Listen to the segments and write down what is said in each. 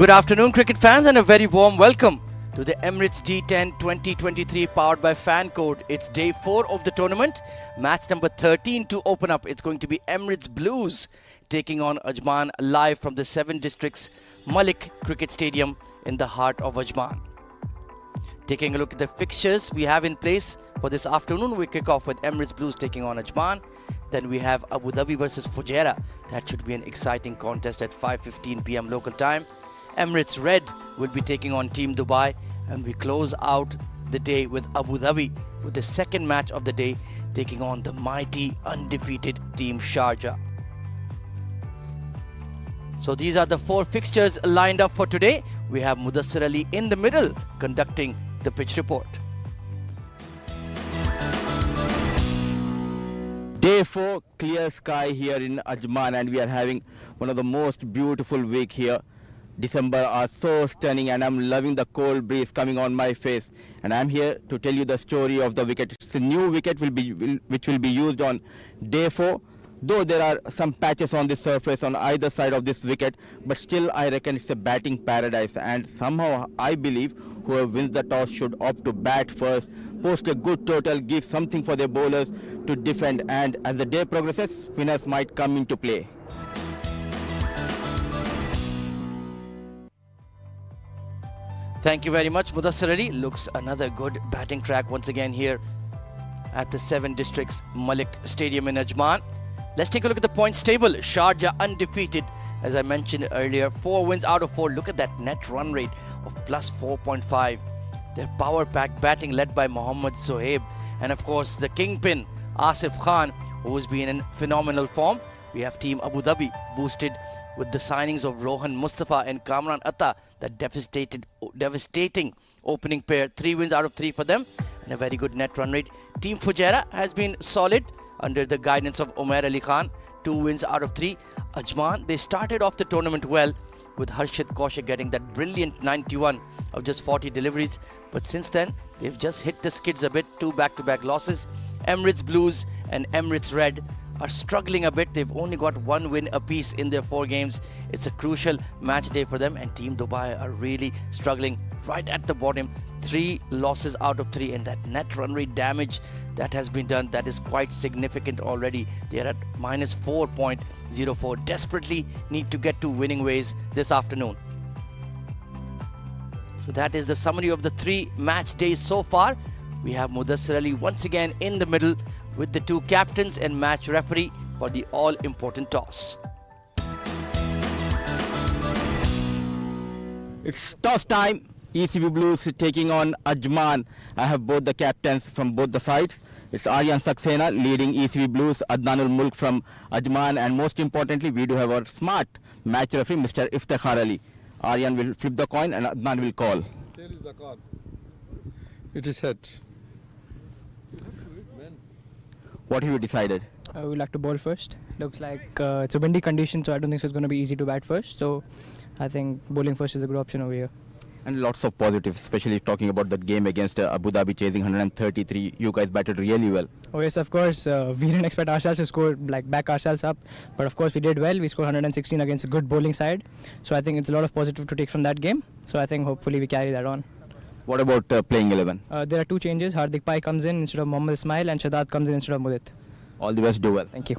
Good afternoon, cricket fans, and a very warm welcome to the Emirates D10 2023 powered by FanCode. It's day 4 of the tournament. Match number 13 to open up. It's going to be Emirates Blues taking on Ajman live from the 7 districts Malek Cricket Stadium in the heart of Ajman. Taking a look at the fixtures we have in place for this afternoon, we kick off with Emirates Blues taking on Ajman. Then we have Abu Dhabi versus Fujairah. That should be an exciting contest at 5:15 p.m. local time. Emirates Red will be taking on Team Dubai, and we close out the day with Abu Dhabi with the second match of the day taking on the mighty undefeated Team Sharjah. So these are the 4 fixtures lined up for today. We have Mudassir Ali in the middle conducting the pitch report. Day 4, clear sky here in Ajman, and we are having one of the most beautiful week here. December are so stunning, and I'm loving the cold breeze coming on my face. And I'm here to tell you the story of the wicket. It's a new wicket which will be used on day 4. Though there are some patches on the surface on either side of this wicket, but still I reckon it's a batting paradise. And somehow I believe whoever wins the toss should opt to bat first, post a good total, give something for their bowlers to defend. And as the day progresses, winners might come into play. Thank you very much, Mudassir Ali. Looks another good batting track once again here at the 7 districts Malek Stadium in Ajman. Let's take a look at the points table. Sharjah undefeated, as I mentioned earlier. 4 wins out of 4. Look at that net run rate of plus 4.5. Their power pack batting led by Mohammad Zohaib. And of course, the kingpin, Asif Khan, who's been in phenomenal form. We have Team Abu Dhabi boosted with the signings of Rohan Mustafa and Kamran Atta. That devastating opening pair. 3 wins out of 3 for them and a very good net run rate. Team Fujairah has been solid under the guidance of Umair Ali Khan. 2 wins out of 3. Ajman, they started off the tournament well with Harshit Kaushik getting that brilliant 91 of just 40 deliveries. But since then, they've just hit the skids a bit. 2 back-to-back losses. Emirates Blues and Emirates Red are struggling a bit. They've only got 1 win apiece in their 4 games. It's a crucial match day for them, and Team Dubai are really struggling right at the bottom. 3 losses out of 3, and that net run rate damage that has been done, that is quite significant already. They are at minus 4.04. Desperately need to get to winning ways this afternoon. So that is the summary of the 3 match days so far. We have Mudassir Ali once again in the middle with the 2 captains and match referee for the all-important toss. It's toss time. ECB Blues taking on Ajman. I have both the captains from both the sides. It's Aryan Saxena leading ECB Blues, Adnanul Mulk from Ajman, and most importantly, we do have our smart match referee, Mr. Iftikhar Ali. Aryan will flip the coin and Adnan will call. There is the card. It is head. What have you decided? We like to bowl first. Looks like it's a windy condition, so I don't think it's going to be easy to bat first. So I think bowling first is a good option over here. And lots of positives, especially talking about that game against Abu Dhabi chasing 133. You guys batted really well. Oh yes, of course. We didn't expect ourselves to score, back ourselves up. But of course we did well. We scored 116 against a good bowling side. So I think it's a lot of positive to take from that game. So I think hopefully we carry that on. What about playing 11? There are 2 changes. Hardik Pai comes in instead of Mohammad Ismail, and Shadad comes in instead of Mudit. All the best, do well. Thank you.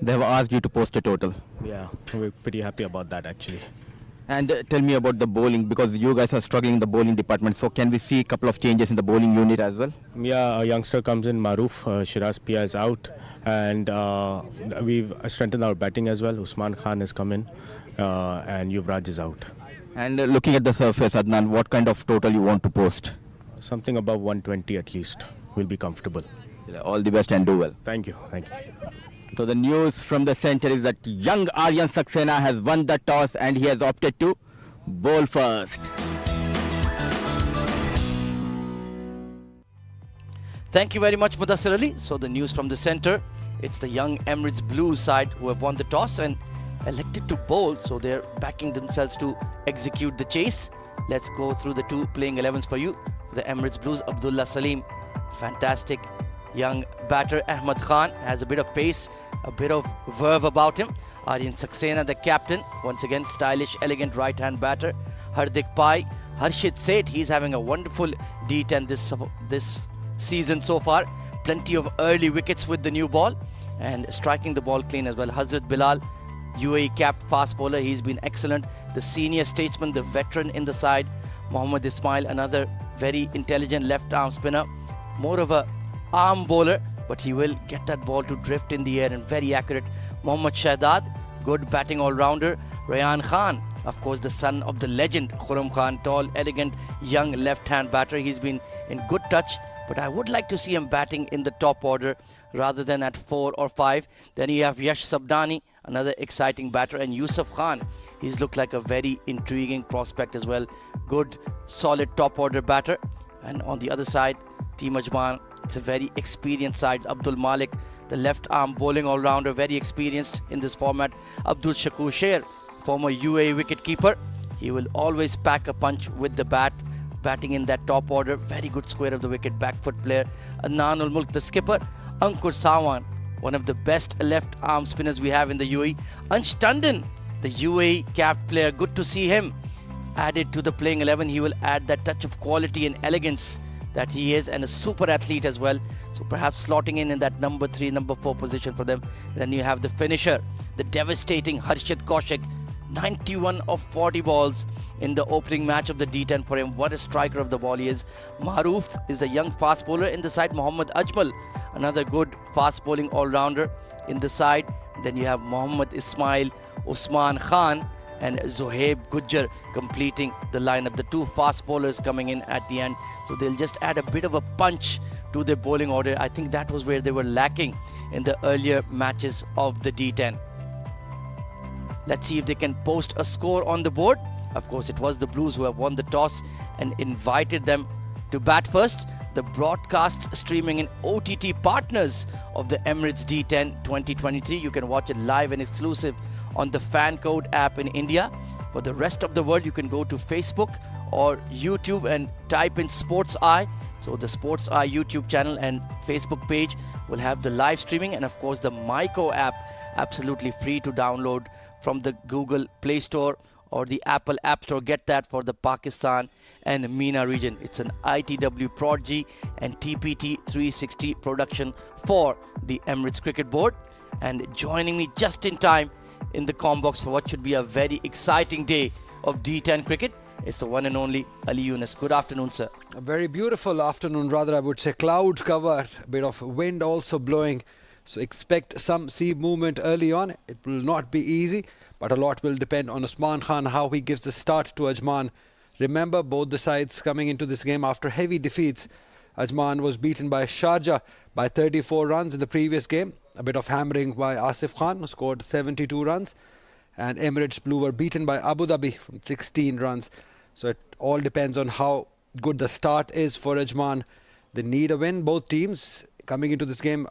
They have asked you to post a total. Yeah, we're pretty happy about that actually. And tell me about the bowling, because you guys are struggling in the bowling department. So can we see a couple of changes in the bowling unit as well? Yeah, a youngster comes in, Maruf. Shiraz Pia is out, and we've strengthened our batting as well. Usman Khan has come in, and Yuvraj is out. And looking at the surface, Adnan, what kind of total you want to post? Something above 120 at least. We'll be comfortable. All the best and do well. Thank you. Thank you. So the news from the centre is that young Aryan Saxena has won the toss and he has opted to bowl first. Thank you very much, Mudassir Ali. So the news from the centre, it's the young Emirates Blues side who have won the toss and elected to bowl. So they're backing themselves to execute the chase. Let's go through the 2 playing 11s for you. The Emirates Blues, Abdullah Salim, fantastic young batter. Ahmad Khan has a bit of pace, a bit of verve about him. Aryan Saxena, the captain. Once again, stylish, elegant right-hand batter. Hardik Pai. Harshit Seth, he's having a wonderful D10 this season so far. Plenty of early wickets with the new ball and striking the ball clean as well. Hazrat Bilal, UAE capped fast bowler, he's been excellent. The senior statesman, the veteran in the side. Mohammad Ismail, another very intelligent left arm spinner. More of a arm bowler, but he will get that ball to drift in the air and very accurate. Mohammad Shahzad, good batting all-rounder. Rayan Khan, of course, the son of the legend Khurram Khan, tall, elegant, young left-hand batter. He's been in good touch, but I would like to see him batting in the top order rather than at 4 or 5. Then you have Yash Sabdani, another exciting batter, and Yusuf Khan. He's looked like a very intriguing prospect as well. Good, solid top order batter. And on the other side, Team Ajman, it's a very experienced side. Abdul Malek, the left arm bowling all-rounder, very experienced in this format. Abdul Shakur Sher, former UAE wicket-keeper. He will always pack a punch with the bat, batting in that top order. Very good square of the wicket, back foot player. Adnan ul Mulk, the skipper. Ankur Sawan, one of the best left arm spinners we have in the UAE. Ansh Tandon, the UAE capped player, good to see him added to the playing 11. He will add that touch of quality and elegance that he is, and a super athlete as well. So perhaps slotting in that number 3, number 4 position for them. Then you have the finisher, the devastating Harshit Kaushik. 91 of 40 balls in the opening match of the D10 for him. What a striker of the ball he is. Maroof is the young fast bowler in the side. Mohammad Ajmal, another good fast bowling all-rounder in the side. Then you have Mohammad Ismail, Usman Khan and Zohaib Gujjar completing the lineup. The two fast bowlers coming in at the end. So they'll just add a bit of a punch to their bowling order. I think that was where they were lacking in the earlier matches of the D10. Let's see if they can post a score on the board. Of course, it was the Blues who have won the toss and invited them to bat first. The broadcast streaming in OTT partners of the Emirates D10 2023. You can watch it live and exclusive on the FanCode app in India. For the rest of the world, you can go to Facebook or YouTube and type in Sports Eye. So the Sports Eye YouTube channel and Facebook page will have the live streaming, and of course the Myco app, absolutely free to download from the Google Play Store or the Apple App Store. Get that for the Pakistan and MENA region. It's an ITW Prodigy and TPT 360 production for the Emirates Cricket Board. And joining me just in time in the comm box for what should be a very exciting day of D10 cricket is the one and only Ali Yunus. Good afternoon, sir. A very beautiful afternoon, rather I would say. Cloud cover, a bit of wind also blowing. So expect some sea movement early on. It will not be easy, but a lot will depend on Usman Khan, how he gives the start to Ajman. Remember, both the sides coming into this game after heavy defeats. Ajman was beaten by Sharjah by 34 runs in the previous game. A bit of hammering by Asif Khan, who scored 72 runs. And Emirates Blue were beaten by Abu Dhabi from 16 runs. So it all depends on how good the start is for Ajman. They need a win. Both teams coming into this game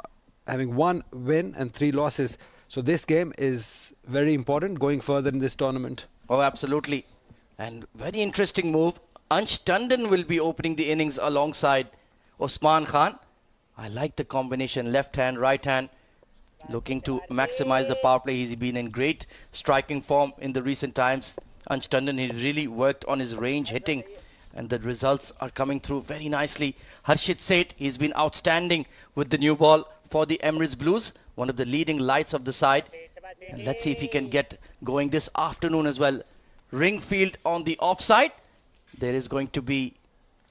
having 1 win and 3 losses. So this game is very important going further in this tournament. Oh, absolutely. And very interesting move. Ansh Tandon will be opening the innings alongside Usman Khan. I like the combination, left hand, right hand, looking to maximize the power play. He's been in great striking form in the recent times. Ansh Tandon, he really worked on his range hitting, and the results are coming through very nicely. Harshit Seth, he's been outstanding with the new ball for the Emirates Blues, one of the leading lights of the side. And let's see if he can get going this afternoon as well. Ringfield on the offside. There is going to be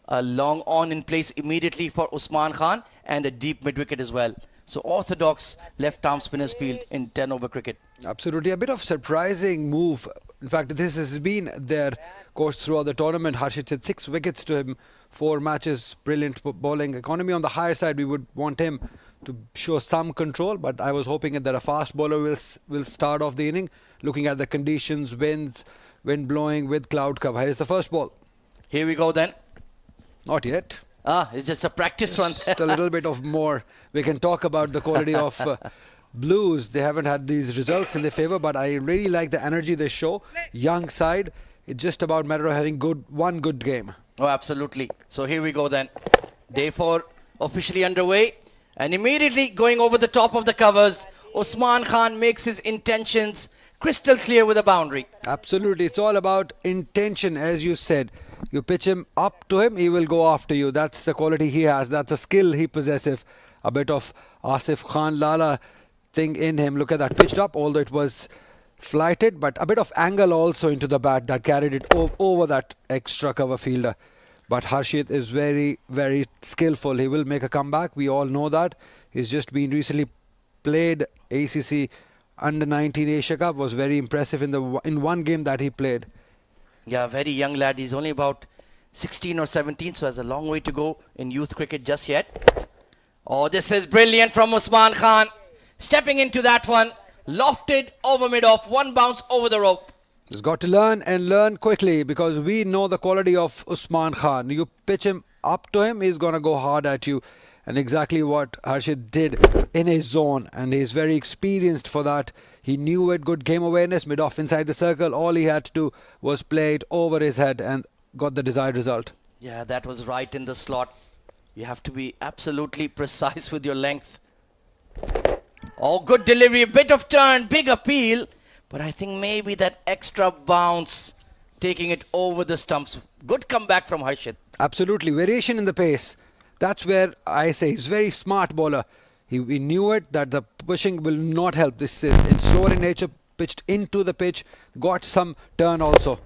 a long on in place immediately for Usman Khan and a deep mid-wicket as well. So orthodox left-arm spinners field in 10-over cricket. Absolutely. A bit of surprising move. In fact, this has been their course throughout the tournament. Harshit had 6 wickets to him, 4 matches, brilliant bowling. Economy on the higher side, we would want him to show some control, but I was hoping that a fast bowler will start off the inning, looking at the conditions, wind blowing with cloud cover. Here's the first ball. Here we go then. Not yet. It's just a practice one. Just a little bit of more. We can talk about the quality of Blues. They haven't had these results in their favour, but I really like the energy they show. Young side. It's just about matter of having one good game. Oh, absolutely. So here we go then. Day 4 officially underway. And immediately going over the top of the covers, Usman Khan makes his intentions crystal clear with a boundary. Absolutely. It's all about intention, as you said. You pitch him up to him, he will go after you. That's the quality he has. That's a skill he possesses. A bit of Asif Khan Lala thing in him. Look at that. Pitched up, although it was flighted, but a bit of angle also into the bat that carried it over that extra cover fielder. But Harshit is very, very skillful. He will make a comeback. We all know that. He's just been recently played ACC Under-19 Asia Cup. Was very impressive in one game that he played. Yeah, very young lad. He's only about 16 or 17, so has a long way to go in youth cricket just yet. Oh, this is brilliant from Usman Khan. Stepping into that one. Lofted over mid-off. One bounce over the rope. He's got to learn and learn quickly, because we know the quality of Usman Khan. You pitch him up to him, he's going to go hard at you. And exactly what Harshit did in his zone. And he's very experienced for that. He knew it, good game awareness, mid-off inside the circle. All he had to do was play it over his head and got the desired result. Yeah, that was right in the slot. You have to be absolutely precise with your length. Oh, good delivery, a bit of turn, big appeal. But I think maybe that extra bounce, taking it over the stumps. Good comeback from Harshit. Absolutely, variation in the pace. That's where I say he's very smart bowler. He knew it, that the pushing will not help. This is in slower in nature, pitched into the pitch, got some turn also.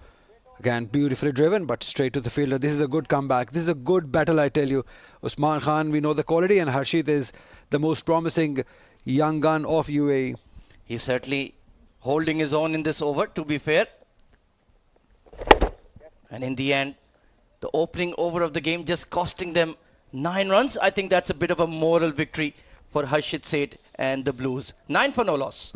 Again, beautifully driven, but straight to the fielder. This is a good comeback. This is a good battle, I tell you. Usman Khan, we know the quality, and Harshit is the most promising young gun of UAE. He's certainly holding his own in this over, to be fair. And in the end, the opening over of the game just costing them 9 runs. I think that's a bit of a moral victory for Harshit Seth and the Blues. 9 for no loss.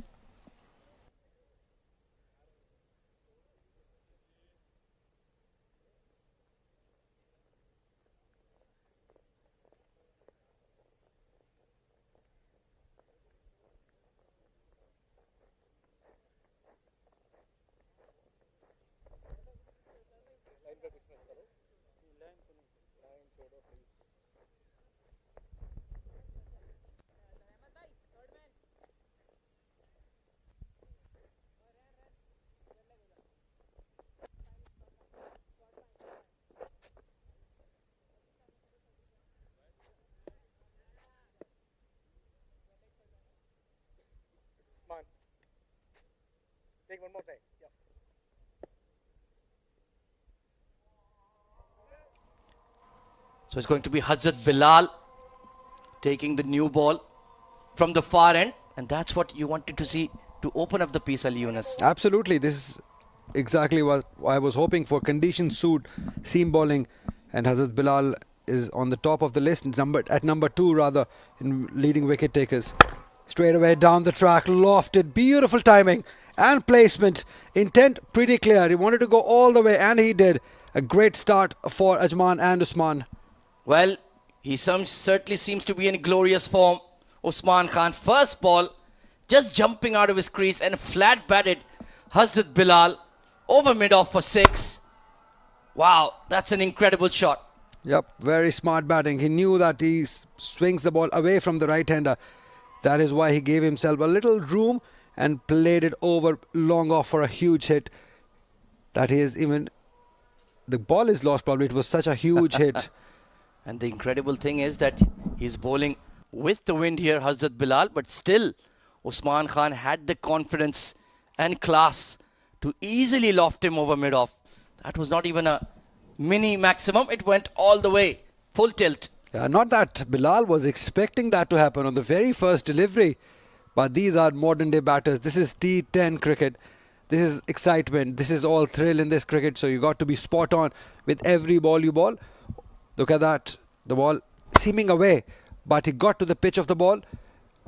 Take one more time. Yeah. So it's going to be Hazrat Bilal taking the new ball from the far end. And that's what you wanted to see to open up the piece, Ali Yunus. Absolutely, this is exactly what I was hoping for. Conditions suit seam bowling, and Hazrat Bilal is on the top of the list, at number 2 rather, in leading wicket takers. Straight away down the track, lofted, beautiful timing and placement. Intent pretty clear. He wanted to go all the way, and he did. A great start for Ajman and Usman. Well, he certainly seems to be in glorious form. Usman Khan, first ball, just jumping out of his crease and flat batted Hazrat Bilal over mid-off for 6. Wow, that's an incredible shot. Yep, very smart batting. He knew that he swings the ball away from the right-hander. That is why he gave himself a little room and played it over long off for a huge hit. That is even... The ball is lost probably. It was such a huge hit. And the incredible thing is that he's bowling with the wind here, Hazrat Bilal, but still Usman Khan had the confidence and class to easily loft him over mid-off. That was not even a mini maximum. It went all the way, full tilt. Yeah, not that Bilal was expecting that to happen on the very first delivery. But these are modern day batters. This is D10 cricket. This is excitement. This is all thrill in this cricket. So you got to be spot on with every ball you bowl. Look at that. The ball seeming away. But he got to the pitch of the ball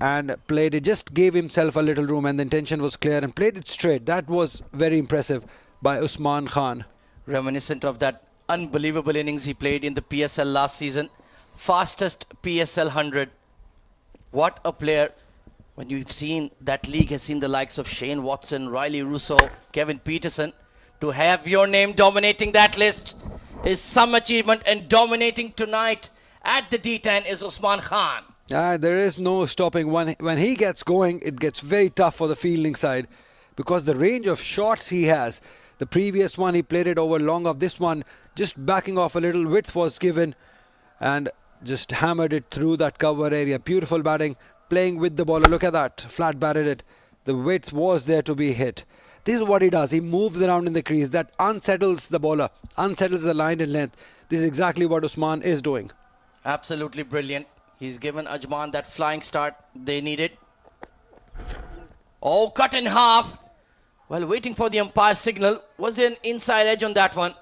and played it. Just gave himself a little room, and the intention was clear, and played it straight. That was very impressive by Usman Khan. Reminiscent of that unbelievable innings he played in the PSL last season. Fastest PSL 100. What a player. When you've seen that league has seen the likes of Shane Watson, Riley Russo, Kevin Peterson, to have your name dominating that list is some achievement, and dominating tonight at the D10 is Usman Khan. There is no stopping. When he gets going, it gets very tough for the fielding side because the range of shots he has. The previous one, he played it over long off. This one, just backing off a little, width was given and just hammered it through that cover area. Beautiful batting, playing with the bowler. Look at that, flat batted it. The width was there to be hit. This is what he does. He moves around in the crease. That unsettles the bowler, unsettles the line and length. This is exactly what Usman is doing. Absolutely brilliant. He's given Ajman that flying start they needed. Oh, cut in half. While waiting for the umpire signal, was there an inside edge on that one?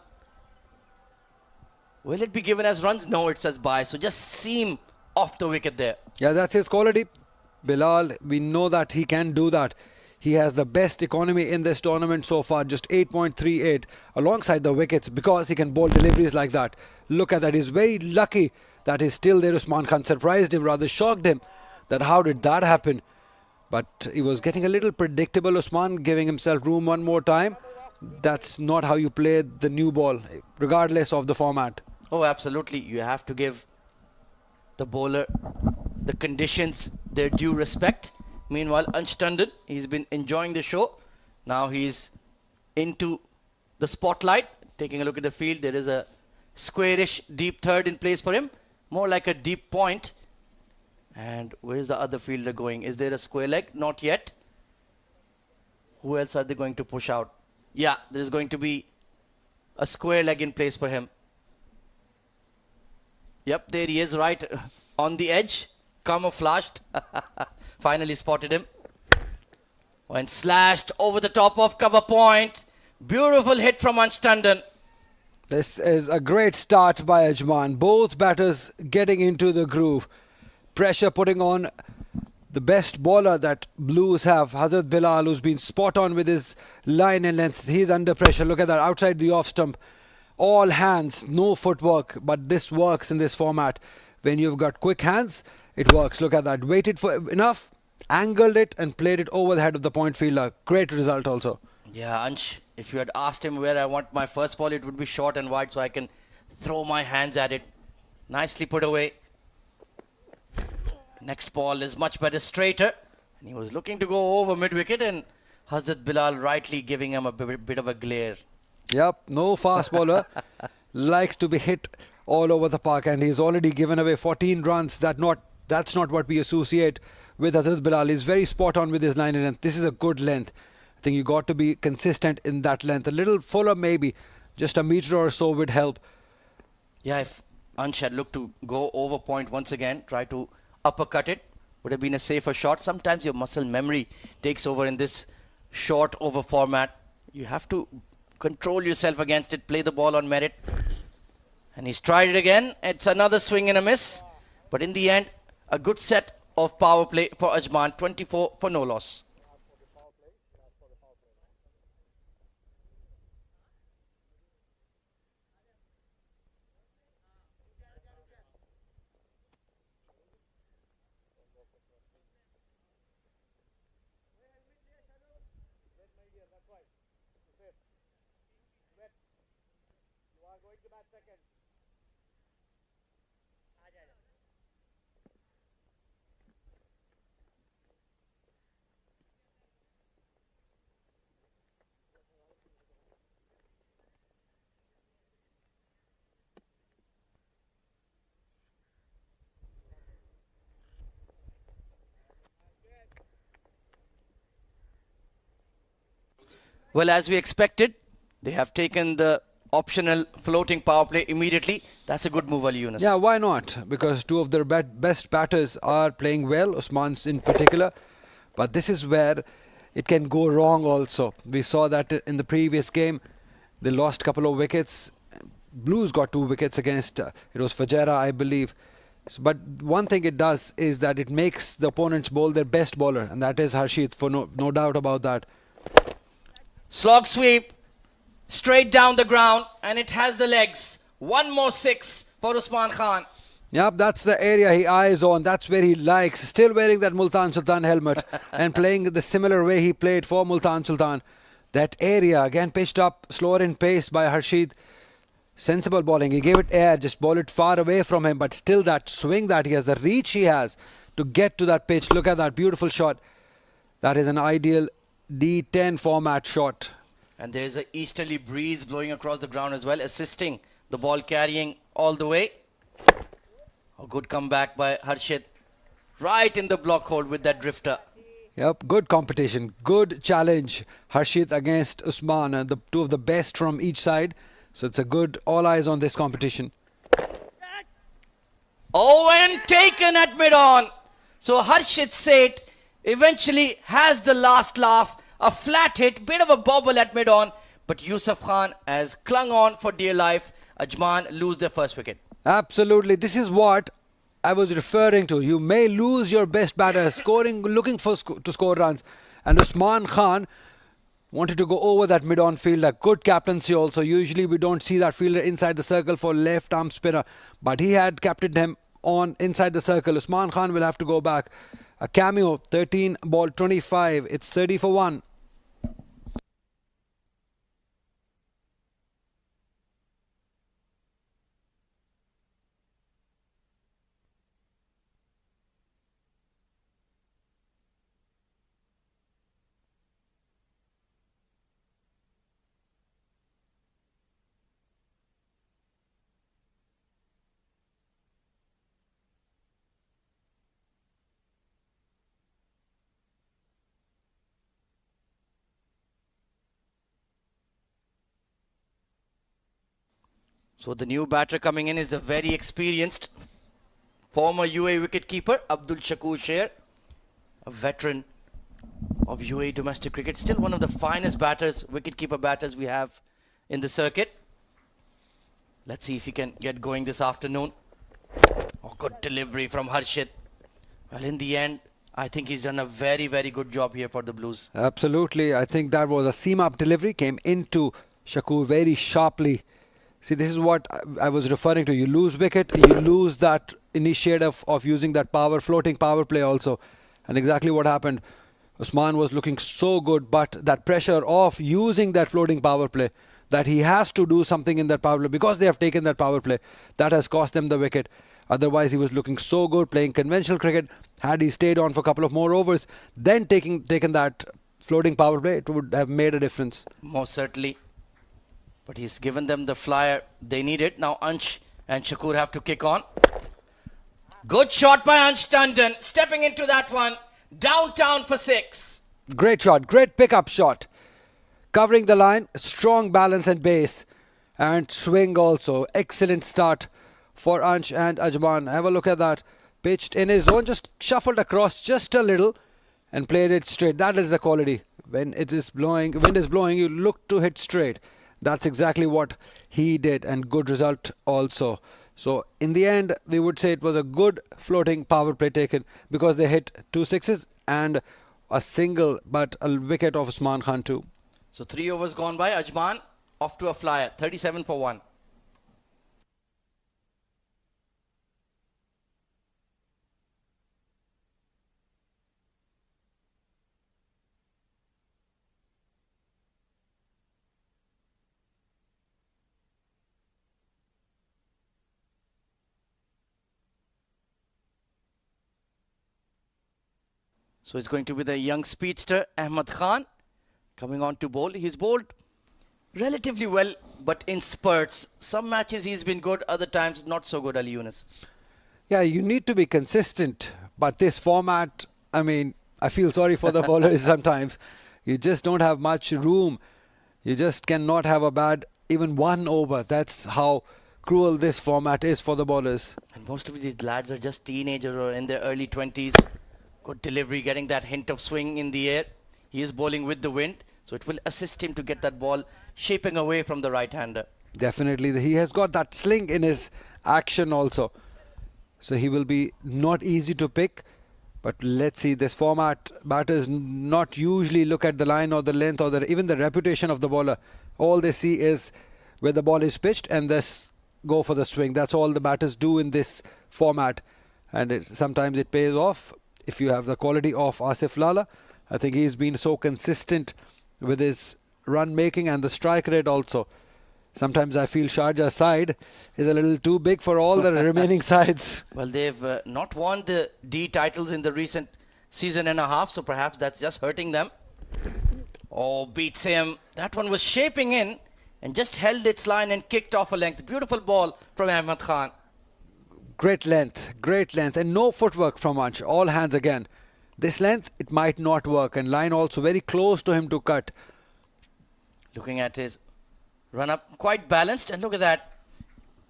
Will it be given as runs? No, it says bye. So just seam off the wicket there. Yeah, that's his quality. Bilal, we know that he can do that. He has the best economy in this tournament so far, just 8.38 alongside the wickets because he can bowl deliveries like that. Look at that. He's very lucky that he's still there. Usman Khan surprised him, rather shocked him that how did that happen. But he was getting a little predictable. Usman giving himself room one more time. That's not how you play the new ball, regardless of the format. Oh, absolutely. You have to give the bowler the conditions their due respect. Meanwhile, Ansh Tandon, he's been enjoying the show. Now he's into the spotlight. Taking a look at the field, there is a squarish deep third in place for him. More like a deep point. And where is the other fielder going? Is there a square leg? Not yet. Who else are they going to push out? Yeah, there is going to be a square leg in place for him. Yep, there he is, right on the edge. Camouflaged. Finally spotted him. Went slashed over the top of cover point. Beautiful hit from Ansh Tandon. This is a great start by Ajman. Both batters getting into the groove. Pressure putting on the best bowler that Blues have, Hazrat Bilal, who's been spot on with his line and length. He's under pressure. Look at that, outside the off stump. All hands, no footwork, but this works in this format. When you've got quick hands, it works. Look at that. Waited for enough, angled it and played it over the head of the point fielder. Great result also. Yeah, Ansh, if you had asked him where I want my first ball, it would be short and wide so I can throw my hands at it. Nicely put away. Next ball is much better, straighter. And he was looking to go over mid-wicket and Hazrat Bilal rightly giving him a bit of a glare. Yep, no fast bowler. Likes to be hit all over the park and he's already given away 14 runs. That's not what we associate with Hazrat Bilal. He's very spot on with his line and length. This is a good length. I think you got to be consistent in that length. A little fuller maybe. Just a metre or so would help. Yeah, if Ansh had looked to go over point once again, try to uppercut it, would have been a safer shot. Sometimes your muscle memory takes over in this short over format. You have to control yourself against it, play the ball on merit. And he's tried it again. It's another swing and a miss. But in the end, a good set of power play for Ajman, 24 for no loss. Well, as we expected, they have taken the optional floating power play immediately. That's a good move, Ali Yunus. Yeah, why not? Because two of their best batters are playing well, Usman's in particular. But this is where it can go wrong also. We saw that in the previous game. They lost a couple of wickets. Blues got 2 wickets against, it was Fajera, I believe. But one thing it does is that it makes the opponents bowl their best bowler. And that is Harshit, for no doubt about that. Slog sweep, straight down the ground, and it has the legs. One more 6 for Usman Khan. Yep, that's the area he eyes on. That's where he likes. Still wearing that Multan Sultan helmet and playing the similar way he played for Multan Sultan. That area, again pitched up, slower in pace by Harshid. Sensible bowling. He gave it air, just ball it far away from him, but still that swing that he has, the reach he has to get to that pitch. Look at that beautiful shot. That is an ideal D10 format shot. And there's an easterly breeze blowing across the ground as well, assisting the ball carrying all the way. A good comeback by Harshit. Right in the block hold with that drifter. Yep, good competition, good challenge. Harshit against Usman, the two of the best from each side. So it's a good all eyes on this competition. Oh, and taken at mid-on. So Harshit Seth eventually has the last laugh. A flat hit, bit of a bobble at mid-on. But Yusuf Khan has clung on for dear life. Ajman lose their first wicket. Absolutely, this is what I was referring to. You may lose your best batter scoring, looking for to score runs. And Usman Khan wanted to go over that mid-on fielder. Good captaincy also. Usually we don't see that fielder inside the circle for left arm spinner. But he had captained him on inside the circle. Usman Khan will have to go back. A cameo, 13 ball 25. It's 30 for 1. So the new batter coming in is the very experienced former UAE wicketkeeper Abdul Shakur Sher, a veteran of UAE domestic cricket. Still one of the finest batters, wicketkeeper batters we have in the circuit. Let's see if he can get going this afternoon. Oh, good delivery from Harshit. Well, in the end, I think he's done a very, very good job here for the Blues. Absolutely. I think that was a seam-up delivery. Came into Shakur very sharply. See, this is what I was referring to. You lose wicket, you lose that initiative of using that floating power play also. And exactly what happened. Usman was looking so good, but that pressure of using that floating power play, that he has to do something in that power play because they have taken that power play, that has cost them the wicket. Otherwise, he was looking so good playing conventional cricket. Had he stayed on for a couple of more overs, then taken that floating power play, it would have made a difference. Most certainly. But he's given them the flyer they needed. Now Ansh and Shakur have to kick on. Good shot by Ansh Tandon. Stepping into that one. Downtown for 6. Great shot. Great pickup shot. Covering the line. Strong balance and base. And swing also. Excellent start for Ansh and Ajman. Have a look at that. Pitched in his zone. Just shuffled across just a little. And played it straight. That is the quality. When it is blowing, wind is blowing, you look to hit straight. That's exactly what he did, and good result also. So in the end, we would say it was a good floating power play taken because they hit 2 sixes and a single, but a wicket of Usman Khan too. So 3 overs gone by. Ajman off to a flyer. 37 for 1. So it's going to be the young speedster Ahmad Khan coming on to bowl. He's bowled relatively well, but in spurts. Some matches he's been good, other times not so good, Ali Yunus. Yeah, you need to be consistent. But this format, I mean, I feel sorry for the bowlers sometimes. You just don't have much room. You just cannot have a bad, even 1 over. That's how cruel this format is for the bowlers. And most of these lads are just teenagers or in their early 20s. Good delivery, getting that hint of swing in the air. He is bowling with the wind, so it will assist him to get that ball shaping away from the right-hander. Definitely. He has got that sling in his action also. So he will be not easy to pick. But let's see, this format, batters not usually look at the line or the length or even the reputation of the bowler. All they see is where the ball is pitched and this go for the swing. That's all the batters do in this format. And sometimes it pays off. If you have the quality of Asif Lala, I think he's been so consistent with his run making and the strike rate also. Sometimes I feel Sharjah's side is a little too big for all the remaining sides. Well, they've not won the D titles in the recent season and a half, so perhaps that's just hurting them. Oh, beats him. That one was shaping in and just held its line and kicked off a length. Beautiful ball from Ahmed Khan. Great length, and no footwork from Ansh. All hands again. This length, it might not work, and line also very close to him to cut. Looking at his run up, quite balanced, and look at that.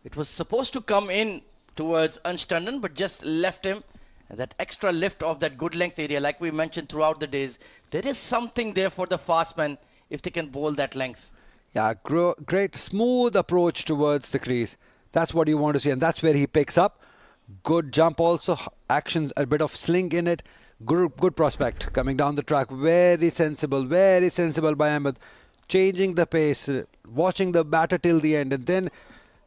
It was supposed to come in towards Ansh Tandon, but just left him. And that extra lift of that good length area, like we mentioned throughout the days, there is something there for the fast man if they can bowl that length. Yeah, great smooth approach towards the crease. That's what you want to see, and that's where he picks up. Good jump also, action, a bit of sling in it. Good prospect coming down the track. Very sensible by Ahmed. Changing the pace, watching the batter till the end, and then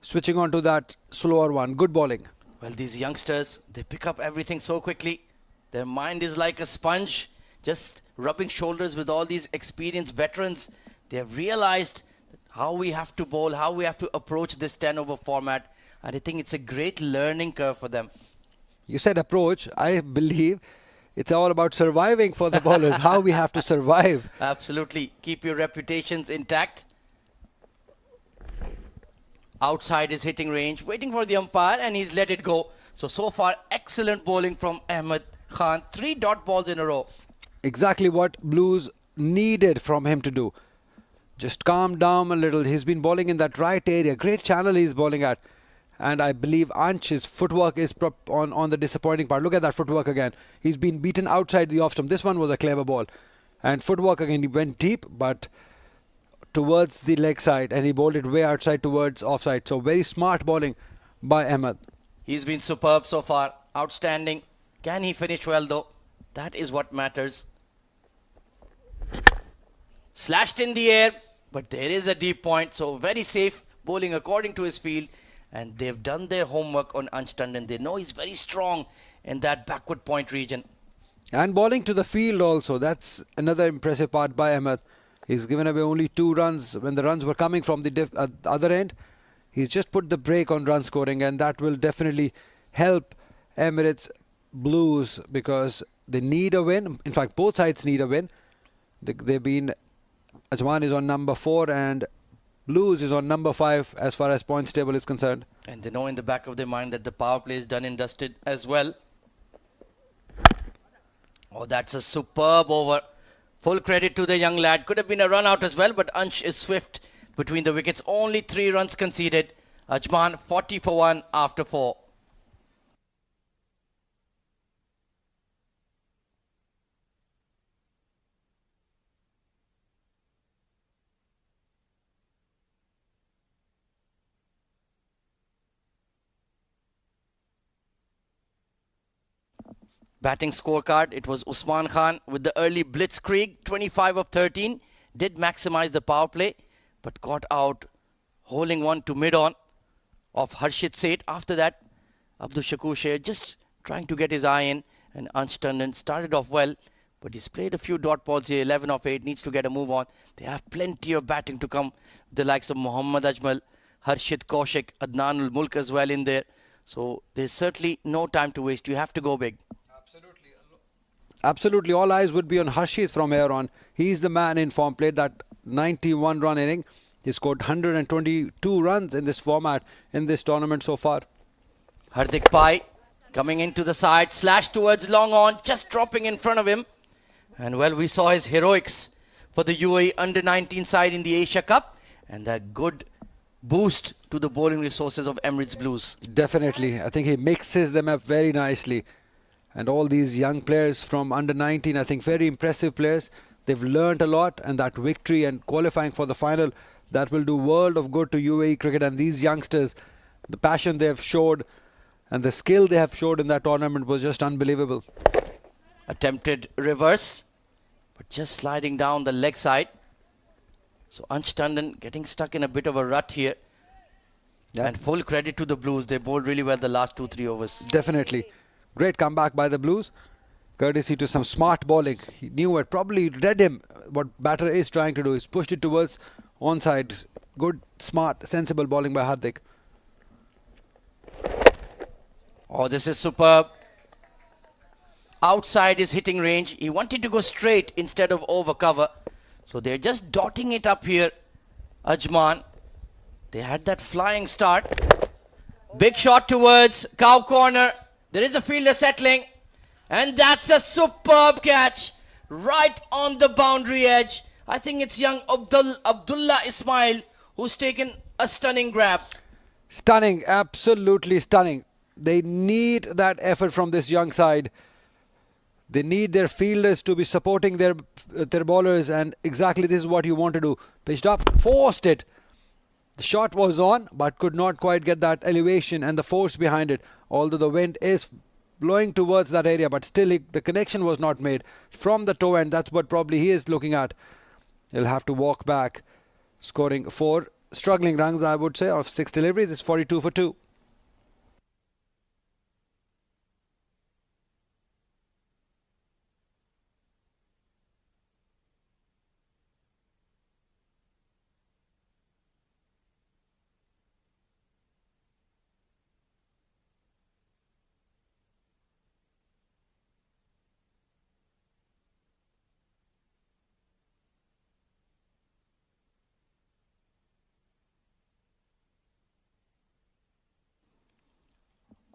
switching on to that slower one. Good bowling. Well, these youngsters, they pick up everything so quickly. Their mind is like a sponge, just rubbing shoulders with all these experienced veterans. They have realized how we have to bowl, how we have to approach this 10-over format. And I think it's a great learning curve for them. You said approach. I believe it's all about surviving for the bowlers, how we have to survive. Absolutely. Keep your reputations intact. Outside his hitting range, waiting for the umpire, and he's let it go. So far, excellent bowling from Ahmed Khan. 3 dot balls in a row. Exactly what Blues needed from him to do. Just calm down a little. He's been bowling in that right area. Great channel he's bowling at. And I believe Ansh's footwork is on the disappointing part. Look at that footwork again. He's been beaten outside the off stump. This one was a clever ball. And footwork again, he went deep, but towards the leg side, and he bowled it way outside towards offside. So very smart bowling by Ahmed. He's been superb so far. Outstanding. Can he finish well though? That is what matters. Slashed in the air, but there is a deep point. So very safe bowling according to his field. And they've done their homework on Ansh Tandon. They know he's very strong in that backward point region. And bowling to the field also. That's another impressive part by Ahmed. He's given away only 2 runs when the runs were coming from the other end. He's just put the brake on run scoring, and that will definitely help Emirates Blues because they need a win. In fact, both sides need a win. Ajman is on number 4 and Blues is on number 5 as far as points table is concerned. And they know in the back of their mind that the power play is done and dusted as well. Oh, that's a superb over. Full credit to the young lad. Could have been a run out as well, but Ansh is swift between the wickets. Only 3 runs conceded. Ajman 40 for 1 after 4. Batting scorecard, it was Usman Khan with the early blitzkrieg, 25 of 13. Did maximize the power play, but got out holding one to mid-on of Harshit Seth. After that, Abdul Shakur Sher just trying to get his eye in, and Ansh Tandon started off well, but he's played a few dot balls here, 11 of 8, needs to get a move on. They have plenty of batting to come, the likes of Mohammad Ajmal, Harshit Kaushik, Adnan ul-Mulk as well in there. So there's certainly no time to waste. You have to go big. Absolutely, all eyes would be on Harshit from here on. He's the man in form, played that 91-run inning. He scored 122 runs in this format, in this tournament so far. Hardik Pai coming into the side, slash towards long on, just dropping in front of him. And well, we saw his heroics for the UAE under-19 side in the Asia Cup. And that good boost to the bowling resources of Emirates Blues. Definitely, I think he mixes them up very nicely. And all these young players from under-19, I think very impressive players. They've learnt a lot, and that victory and qualifying for the final, that will do world of good to UAE cricket. And these youngsters, the passion they have showed and the skill they have showed in that tournament was just unbelievable. Attempted reverse, but just sliding down the leg side. So Ansh Tandon getting stuck in a bit of a rut here. Yeah. And full credit to the Blues. They bowled really well the last 2-3 overs. Definitely. Great comeback by the Blues. Courtesy to some smart bowling. He knew it. Probably read him what batter is trying to do. He's pushed it towards onside. Good, smart, sensible bowling by Hardik. Oh, this is superb. Outside his hitting range. He wanted to go straight instead of over cover. So they're just dotting it up here. Ajman. They had that flying start. Big shot towards cow corner. There is a fielder settling. And that's a superb catch. Right on the boundary edge. I think it's young Abdullah Ismail who's taken a stunning grab. Stunning, absolutely stunning. They need that effort from this young side. They need their fielders to be supporting their bowlers, and exactly this is what you want to do. Pitched up, forced it. The shot was on, but could not quite get that elevation and the force behind it. Although the wind is blowing towards that area, but still the connection was not made from the toe end. That's what probably he is looking at. He'll have to walk back, scoring 4 struggling runs, I would say, of 6 deliveries. It's 42 for 2.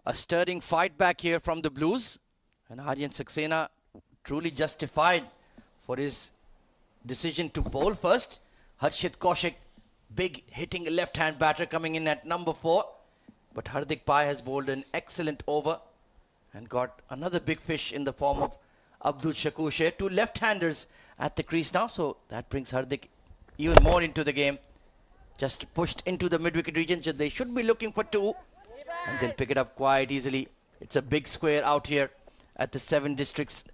A stirring fight back here from the Blues. And Aryan Saxena truly justified for his decision to bowl first. Harshit Kaushik, big hitting left-hand batter coming in at number 4. But Hardik Pai has bowled an excellent over and got another big fish in the form of Abdul Shakur Sheikh. 2 left-handers at the crease now. So that brings Hardik even more into the game. Just pushed into the mid-wicket region. They should be looking for 2. And they'll pick it up quite easily. It's a big square out here at the 7 districts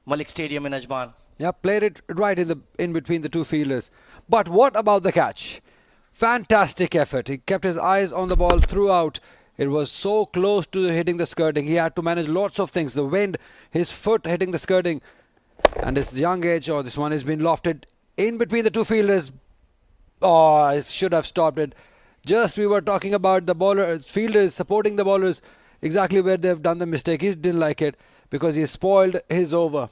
Malek Stadium in Ajman. Yeah, played it right in between the 2 fielders. But what about the catch? Fantastic effort. He kept his eyes on the ball throughout. It was so close to hitting the skirting. He had to manage lots of things. The wind, his foot hitting the skirting. And his young age, this one has been lofted in between the 2 fielders. Oh, I should have stopped it. Just we were talking about the fielders supporting the bowlers, exactly where they've done the mistake. He didn't like it because he spoiled his over.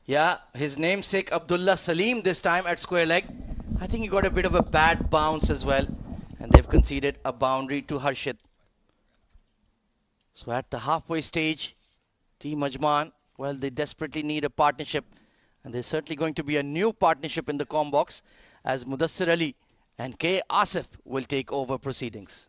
Yeah, his namesake Abdullah Salim this time at square leg. I think he got a bit of a bad bounce as well. And they've conceded a boundary to Harshit. So at the halfway stage, Team Ajman, well, they desperately need a partnership. And there's certainly going to be a new partnership in the com box as Mudassir Ali and K. Asif will take over proceedings.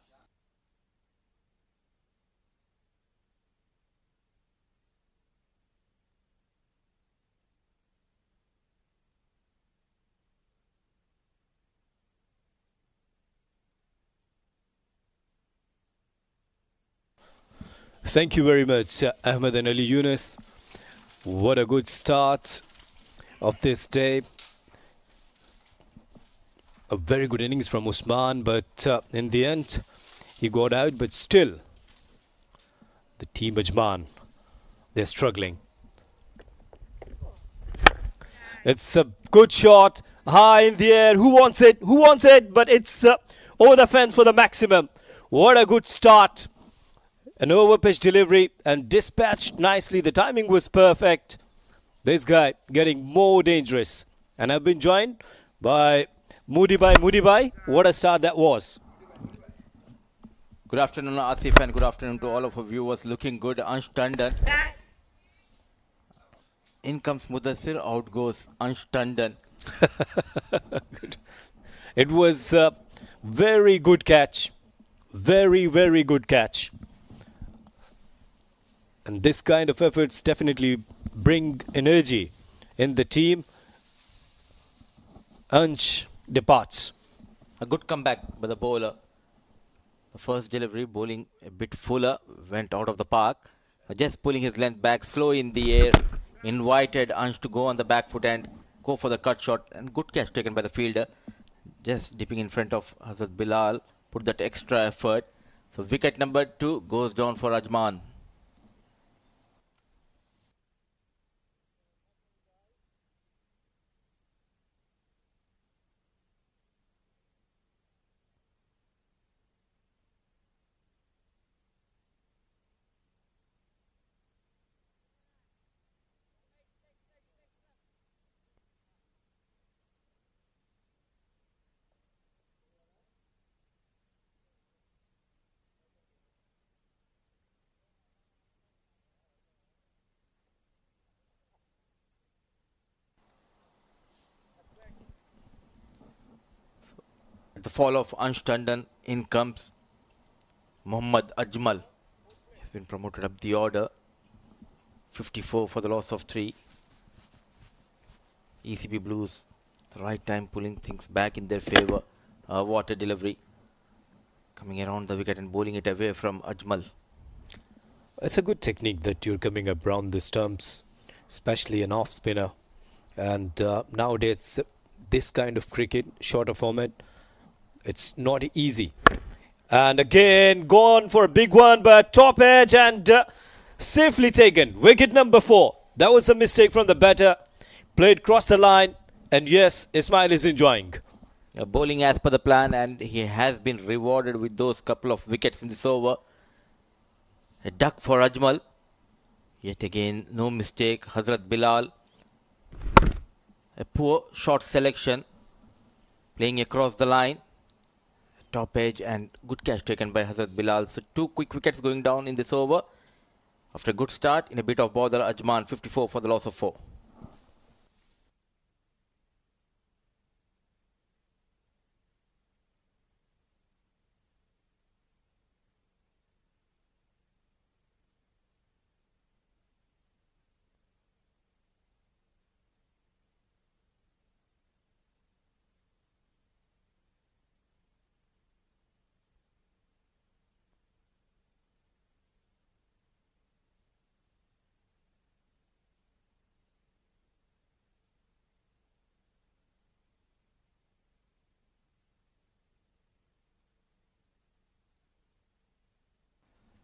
Thank you very much, Ahmed and Ali Yunus. What a good start of this day. A very good innings from Usman, but in the end, he got out. But still, the team Ajman, they're struggling. It's a good shot, high in the air. Who wants it? Who wants it? But it's over the fence for the maximum. What a good start. An over-pitch delivery and dispatched nicely. The timing was perfect. This guy getting more dangerous. And I've been joined by Moody Bhai, what a start that was. Good afternoon, Asif, and good afternoon to all of our viewers. Looking good, Ansh Tandon. In comes Mudassir, out goes Ansh Tandon. It was a very good catch. Very, very good catch. And this kind of efforts definitely bring energy in the team. Ansh departs. A good comeback by the bowler. The first delivery, bowling a bit fuller, went out of the park. Just pulling his length back, slow in the air, invited Ansh to go on the back foot and go for the cut shot. And good catch taken by the fielder. Just dipping in front of Hazrat Bilal, put that extra effort. So wicket number 2 goes down for Ajman. fall of Ansh Tandon. In comes Mohammad Ajmal. He's been promoted up the order. 54 for the loss of 3. ECB Blues, the right time pulling things back in their favour. What a delivery. Coming around the wicket and bowling it away from Ajmal. It's a good technique that you're coming up around the stumps, especially an off spinner. And nowadays, this kind of cricket, shorter format, it's not easy. And again, gone for a big one, but top edge and safely taken. Wicket number 4. That was a mistake from the batter. Played cross the line, and yes, Ismail is enjoying. Bowling as per the plan, and he has been rewarded with those couple of wickets in this over. A duck for Ajmal. Yet again, no mistake. Hazrat Bilal. A poor short selection. Playing across the line. Top edge and good catch taken by Hazrat Bilal. So 2 quick wickets going down in this over. After a good start, in a bit of bother, Ajman 54 for the loss of 4.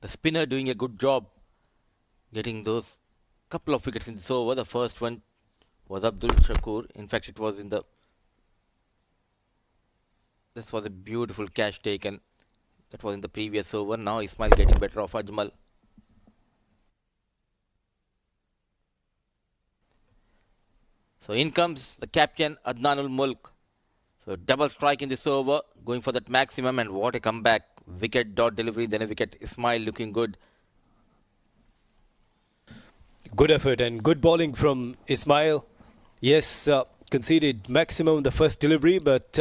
The spinner doing a good job getting those couple of wickets in this over. The first one was Abdul Shakur. In fact, it was in the... This was a beautiful catch taken. That was in the previous over. Now Ismail getting better off Ajmal. So in comes the captain Adnanul Mulk. So double strike in this over, going for that maximum, and what a comeback. Wicket, dot delivery, then a wicket. Ismail looking good. Good effort and good bowling from Ismail. Yes, conceded maximum the first delivery, but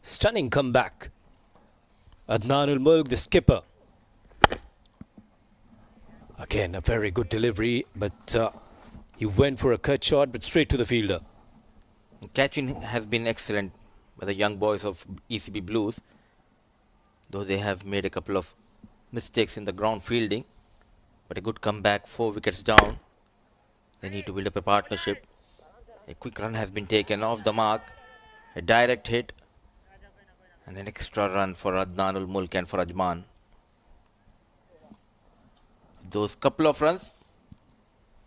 stunning comeback. Adnanul Mulk, the skipper. Again, a very good delivery, but he went for a cut shot, but straight to the fielder. Catching has been excellent by the young boys of ECB Blues, though they have made a couple of mistakes in the ground fielding. But a good comeback, 4 wickets down. They need to build up a partnership. A quick run has been taken off the mark. A direct hit. And an extra run for Adnanul Mulk and for Ajman. Those couple of runs.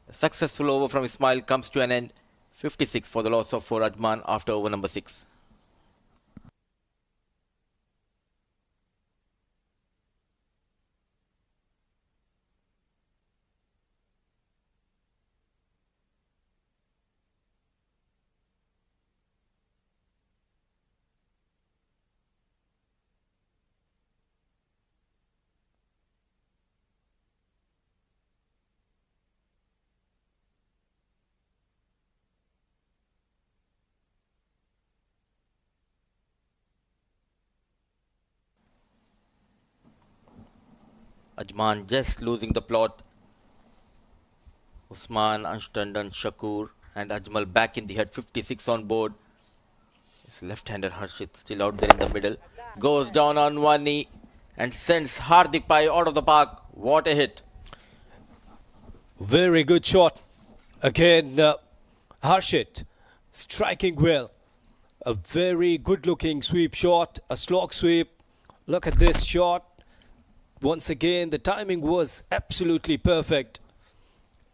A successful over from Ismail comes to an end. 56 for the loss of 4 Ajman after over number 6. Ajman just losing the plot. Usman, Ansh Tandon, Shakur and Ajmal back in the head. 56 on board. His left-hander Harshit still out there in the middle. Goes down on one knee and sends Hardik Pai out of the park. What a hit. Very good shot. Again, Harshit striking well. A very good-looking sweep shot. A slog sweep. Look at this shot. Once again, the timing was absolutely perfect.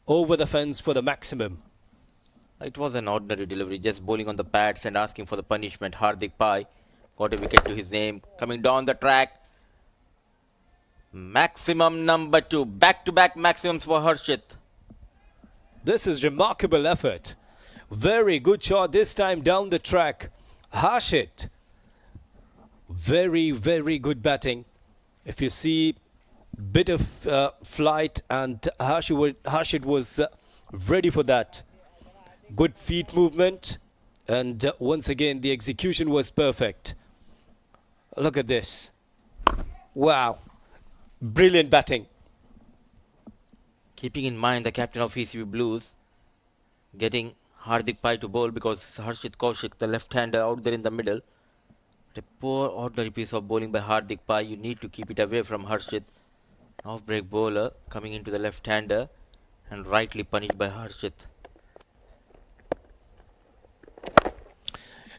Over the fence for the maximum. It was an ordinary delivery, just bowling on the pads and asking for the punishment. Hardik Pai got a wicket to his name. Coming down the track. Maximum number 2. Back-to-back maximums for Harshit. This is remarkable effort. Very good shot this time down the track. Harshit. Very, very good batting. If you see bit of flight, and Harshit was ready for that. Good feet movement, and once again the execution was perfect. Look at this. Wow. Brilliant batting. Keeping in mind the captain of ECB Blues getting Hardik Pai to bowl because Harshit Kaushik, the left-hander out there in the middle. A poor ordinary piece of bowling by Hardik Pai. You need to keep it away from Harshit. Off-break bowler coming into the left-hander and rightly punished by Harshit.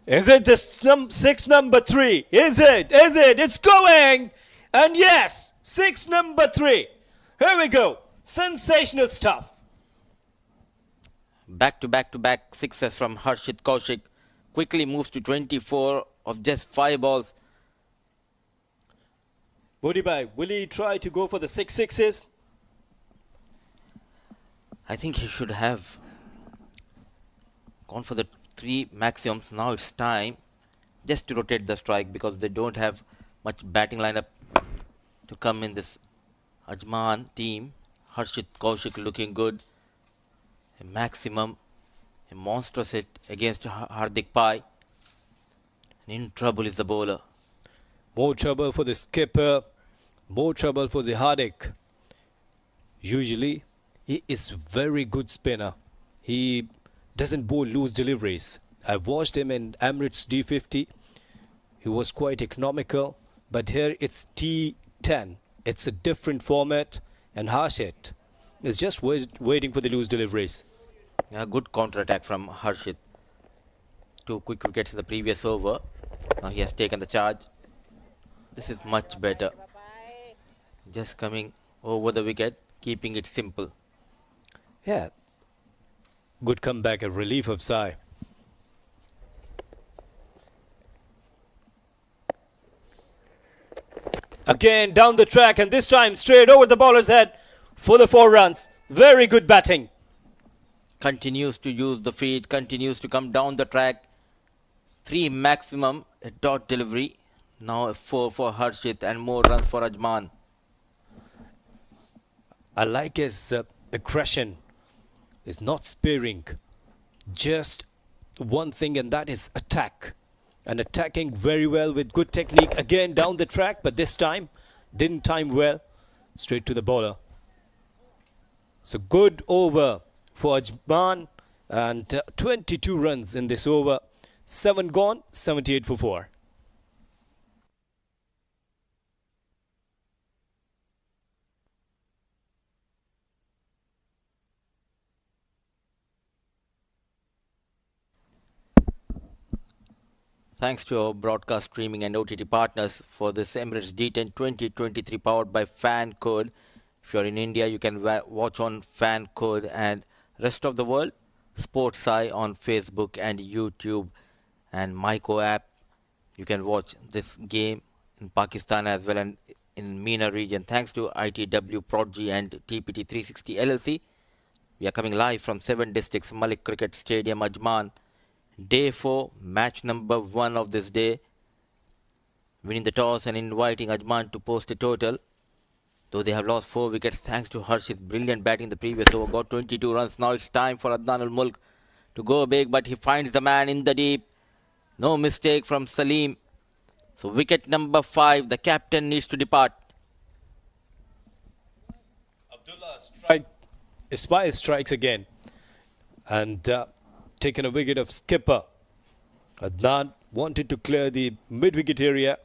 Is it the six number 3? Is it? Is it? It's going! And yes, 6 number 3. Here we go. Sensational stuff. Back-to-back-to-back sixes from Harshit Kaushik. Quickly moves to 24 of just 5 balls. Bodhi will he try to go for the 6 sixes? I think he should have gone for the 3 maximums. Now it's time just to rotate the strike because they don't have much batting lineup to come in this Ajman team. Harshit Kaushik looking good. A maximum, a monstrous hit against Hardik Pai. And in trouble is the bowler. More trouble for the skipper. More trouble for the Hardik. Usually, he is very good spinner. He doesn't bowl loose deliveries. I've watched him in Emirates D10. He was quite economical. But here it's T10. It's a different format. And Harshit is just waiting for the loose deliveries. A good counter-attack from Harshit. 2 quick wickets in the previous over. Now he has taken the charge. This is much better. Just coming over the wicket, keeping it simple. Yeah. Good comeback, a relief of sigh. Again down the track, and this time straight over the bowler's head for the 4 runs. Very good batting. Continues to use the feet, continues to come down the track. 3 maximum, a dot delivery. Now a 4 for Harshit and more runs for Ajman. I like his aggression. He's not sparing. Just one thing, and that is attack. And attacking very well with good technique. Again down the track, but this time didn't time well. Straight to the bowler. So good over for Ajman, and 22 runs in this over. 7 gone, 78 for 4. Thanks to our broadcast streaming and OTT partners for this Emirates D10 2023 powered by FanCode. If you're in India, you can watch on FanCode, and rest of the world, Sportseye on Facebook and YouTube and Myco app. You can watch this game in Pakistan as well and in MENA region. Thanks to ITW, Prodigy and TPT 360 LLC. We are coming live from 7 districts, Malek Cricket Stadium, Ajman. Day 4, match number 1 of this day. Winning the toss and inviting Ajman to post a total. Though they have lost 4 wickets thanks to Harshit's brilliant batting the previous over. Got 22 runs. Now it's time for Adnan ul Mulk to go big, but he finds the man in the deep. No mistake from Salim. So wicket number 5, the captain needs to depart. Ismail strikes again. And taken a wicket of skipper. Adnan wanted to clear the mid-wicket area,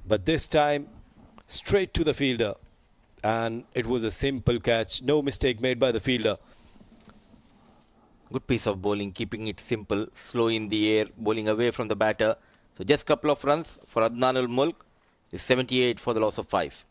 but this time straight to the fielder. And it was a simple catch. No mistake made by the fielder. Good piece of bowling, keeping it simple, slow in the air, bowling away from the batter. So just couple of runs for Adnan ul Mulk. Is 78 for the loss of 5.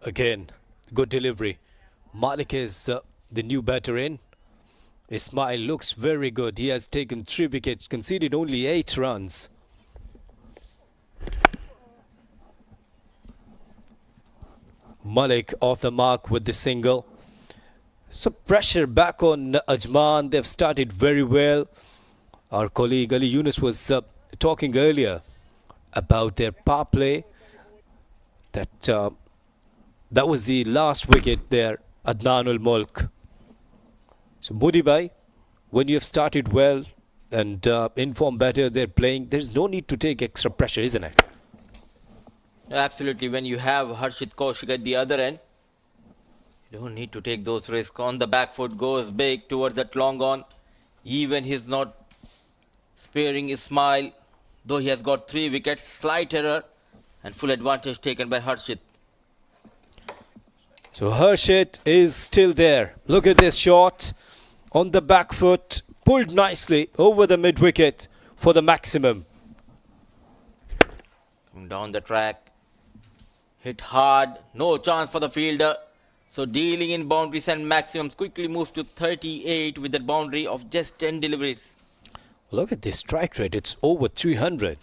Again, Good delivery. Malek is the new batter in. Ismail looks very good. He has taken 3 wickets, conceded only 8 runs. Malek off the mark with the single. So pressure back on Ajman. They've started very well. Our colleague Ali Yunus was talking earlier about their power play. That was the last wicket there, Adnan ul Mulk. So Modi bhai, when you have started well and informed better they're playing, there's no need to take extra pressure, isn't it? Absolutely. When you have Harshit Kaushik at the other end, you don't need to take those risks. On the back foot, goes big towards that long on. Even he's not sparing Ismail, though he has got 3 wickets. Slight error and full advantage taken by Harshit. So Harshit is still there. Look at this shot on the back foot, pulled nicely over the mid wicket for the maximum. Coming down the track, hit hard, no chance for the fielder. So dealing in boundaries and maximums, quickly moves to 38 with that boundary of just 10 deliveries. Look at this strike rate, it's over 300.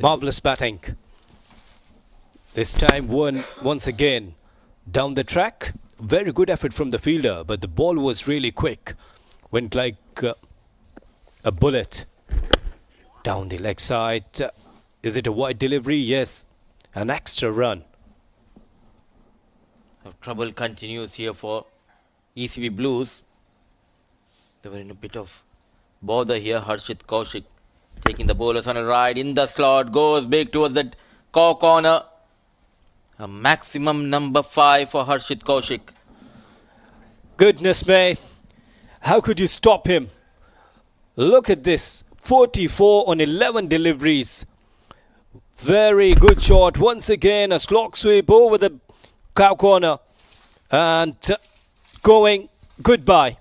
Marvellous batting. This time once again down the track. Very good effort from the fielder, but the ball was really quick. Went like a bullet down the leg side. Is it a wide delivery? Yes, an extra run. Trouble continues here for ECB Blues. They were in a bit of bother here. Harshit Kaushik taking the bowlers on a ride in the slot. Goes big towards that corner. A maximum number 5 for Harshit Kaushik. Goodness me. How could you stop him? Look at this. 44 on 11 deliveries. Very good shot. Once again, a slog sweep over the cow corner. And going goodbye.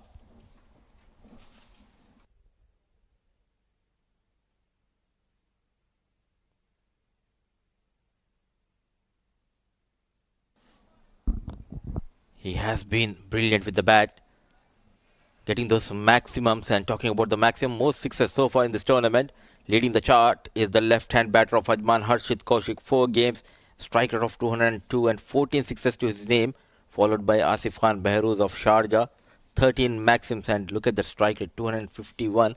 He has been brilliant with the bat, getting those maximums. And talking about the maximum, most sixes so far in this tournament. Leading the chart is the left-hand batter of Ajman, Harshit Kaushik. 4 games, strike rate of 202 and 14 sixes to his name. Followed by Asif Khan Behrouz of Sharjah, 13 maxims. And look at the strike rate, 251.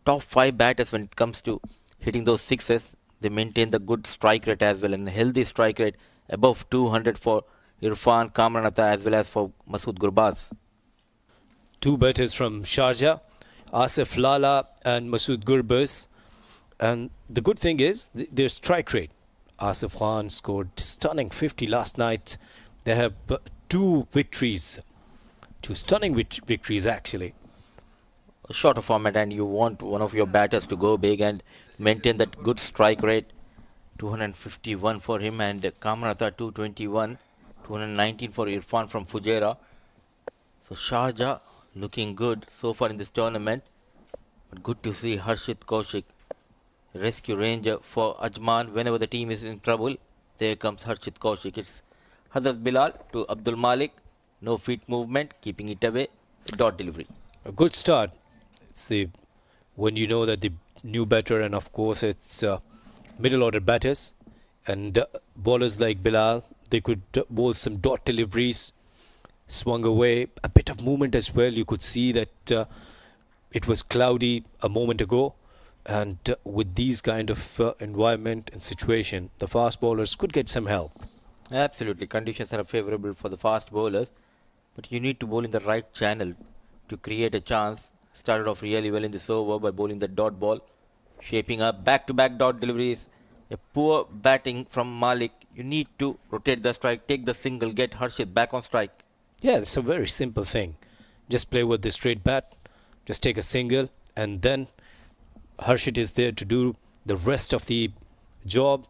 Top 5 batters when it comes to hitting those sixes. They maintain the good strike rate as well, and a healthy strike rate above 200 for Irfan, Kamranata as well as for Masood Gurbaz. 2 batters from Sharjah, Asif Lala and Masood Gurbaz. And the good thing is their strike rate. Asif Khan scored stunning 50 last night. They have 2 victories, 2 stunning victories actually. A shorter format, and you want one of your batters to go big and maintain that good strike rate. 251 for him, and Kamranata 221. 219 for Irfan from Fujairah. So Sharjah looking good so far in this tournament. But good to see Harshit Kaushik, rescue ranger for Ajman. Whenever the team is in trouble, there comes Harshit Kaushik. It's Hazrat Bilal to Abdul Malik. No feet movement, keeping it away. Dot delivery. A good start. It's when you know that the new batter, and of course it's middle order batters and bowlers like Bilal. They could bowl some dot deliveries, swung away, a bit of movement as well. You could see that it was cloudy a moment ago, and with these kind of environment and situation, the fast bowlers could get some help. Absolutely, conditions are favourable for the fast bowlers, but you need to bowl in the right channel to create a chance. Started off really well in this over by bowling the dot ball, shaping up back-to-back dot deliveries. A poor batting from Malek. You need to rotate the strike, take the single, get Harshit back on strike. Yeah, it's a very simple thing. Just play with the straight bat, just take a single, and then Harshit is there to do the rest of the job,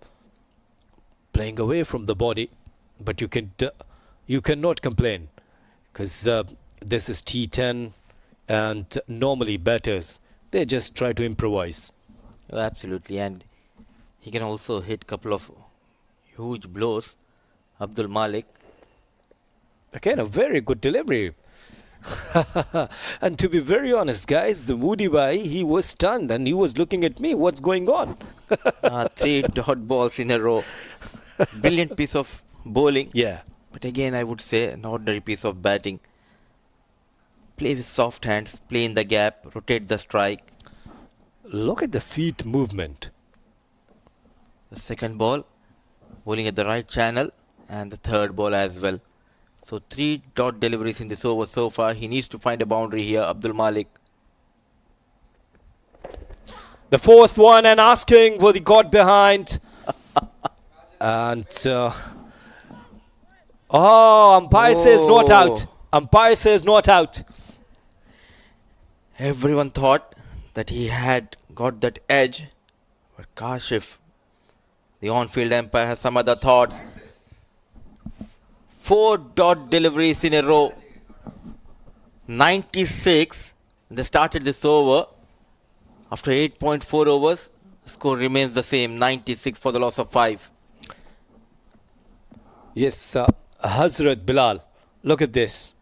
playing away from the body. But you cannot complain, because this is T10, and normally batters, they just try to improvise. Absolutely, and he can also hit couple of huge blows. Abdul Malik. Again, a very good delivery. And to be very honest, guys, the Moody Bhai, he was stunned and he was looking at me. What's going on? 3 dot balls in a row. Brilliant piece of bowling. Yeah. But again, I would say an ordinary piece of batting. Play with soft hands, play in the gap, rotate the strike. Look at the feet movement. The second ball, bowling at the right channel, and the third ball as well. So 3 dot deliveries in this over so far. He needs to find a boundary here, Abdul Malik. The fourth one and asking for the got behind. And umpire says not out. Umpire says not out. Everyone thought that he had got that edge, but Kashif, the on-field umpire, has some other thoughts. 4 dot deliveries in a row. 96. They started this over. After 8.4 overs, the score remains the same, 96 for the loss of 5. Yes, Hazrat Bilal, look at this.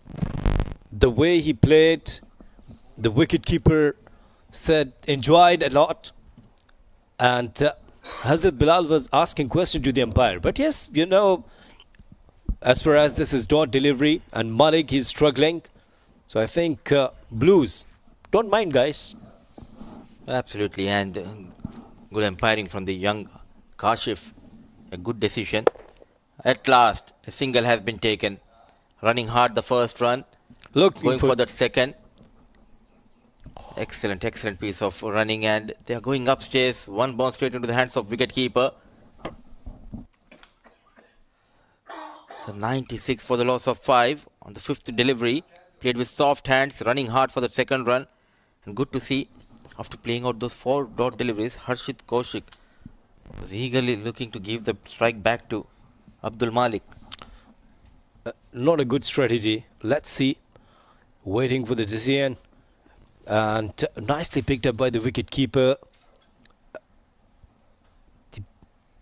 The way he played, the wicketkeeper said enjoyed a lot. And Hazrat Bilal was asking question to the umpire. But yes, you know, as far as this is dot delivery and Malek, he's struggling. So I think Blues, don't mind, guys. Absolutely, and good umpiring from the young Kashif. A good decision. At last, a single has been taken. Running hard the first run. Going for that second. Excellent, excellent piece of running, and they are going upstairs. One bounce straight into the hands of wicketkeeper. So 96 for the loss of 5 on the 5th delivery. Played with soft hands, running hard for the second run. And good to see, after playing out those 4 dot deliveries, Harshit Kaushik was eagerly looking to give the strike back to Abdul Malik. Not a good strategy. Let's see. Waiting for the decision. And nicely picked up by the wicketkeeper. The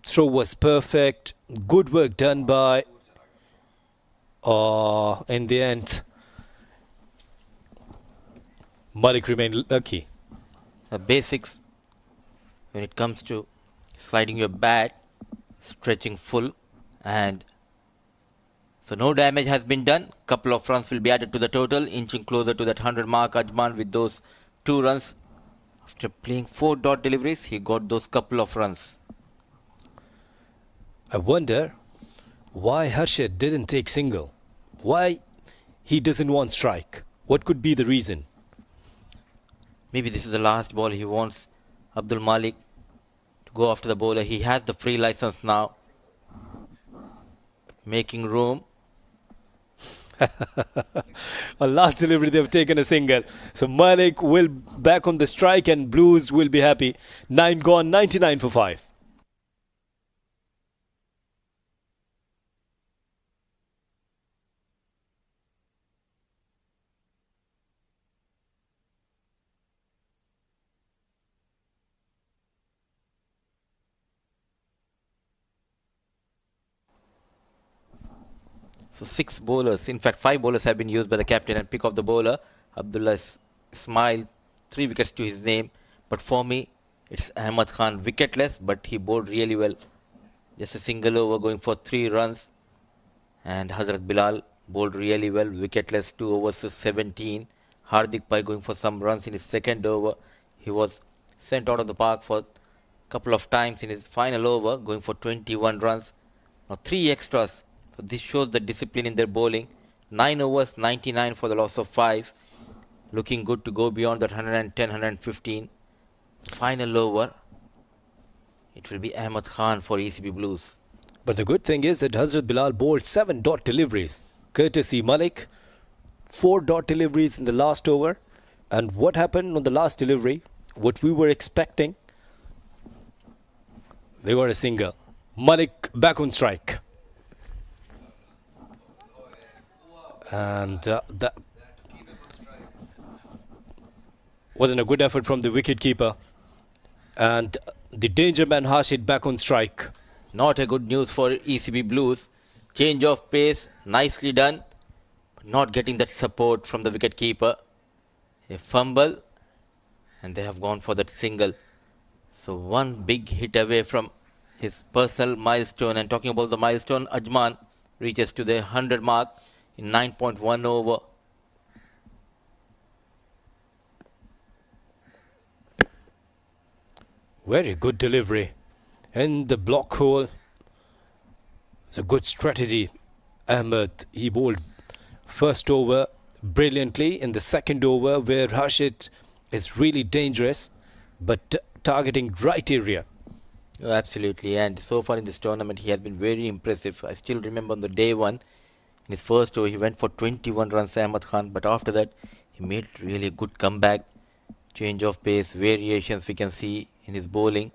throw was perfect. Good work done by... in the end, Malek remained lucky. The basics when it comes to sliding your bat, stretching full, and so no damage has been done. Couple of runs will be added to the total, inching closer to that 100 mark. Ajman with those 2 runs. After playing 4 dot deliveries, he got those couple of runs. I wonder why Harshit didn't take single. Why he doesn't want strike. What could be the reason? Maybe this is the last ball. He wants Abdul Malik to go after the bowler. He has the free license now. Making room. On last delivery, they've taken a single. So Malek will back on the strike and Blues will be happy. 9 gone, 99 for 5. So 6 bowlers, in fact 5 bowlers have been used by the captain and pick of the bowler. Abdullah smiled, 3 wickets to his name. But for me, it's Ahmad Khan wicketless, but he bowled really well. Just a single over going for 3 runs. And Hazrat Bilal bowled really well, wicketless, 2 overs to 17. Hardik Pai going for some runs in his second over. He was sent out of the park for a couple of times in his final over, going for 21 runs. Now 3 extras. So this shows the discipline in their bowling. 9 overs, 99 for the loss of 5. Looking good to go beyond that 110, 115. Final over. It will be Ahmad Khan for ECB Blues. But the good thing is that Hazrat Bilal bowled 7 dot deliveries. Courtesy Malek. 4 dot deliveries in the last over. And what happened on the last delivery? What we were expecting. They got a single. Malek back on strike. And that wasn't a good effort from the wicketkeeper. And the danger man Harshit back on strike. Not a good news for ECB Blues. Change of pace, nicely done, but not getting that support from the wicket keeper. A fumble, and they have gone for that single. So one big hit away from his personal milestone. And talking about the milestone, Ajman reaches to the 100 mark in 9.1 over. Very good delivery. And the block hole. It's a good strategy. Ahmed, he bowled first over brilliantly. In the second over, where Harshit is really dangerous, but targeting right area. Oh, absolutely, and so far in this tournament he has been very impressive. I still remember on the day one, in his first over he went for 21 runs, Ahmed Khan, but after that he made really good comeback. Change of pace, variations we can see in his bowling.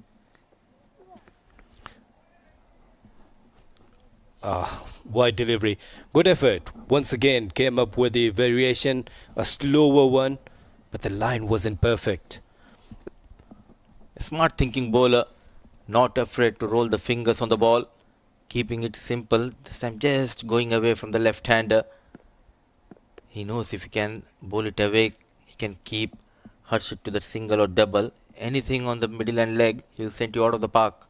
Wide delivery. Good effort. Once again came up with the variation, a slower one, but the line wasn't perfect. A smart thinking bowler, not afraid to roll the fingers on the ball, keeping it simple. This time just going away from the left-hander. He knows if he can bowl it away, he can keep Harshit to that single or double. Anything on the middle and leg, he'll send you out of the park.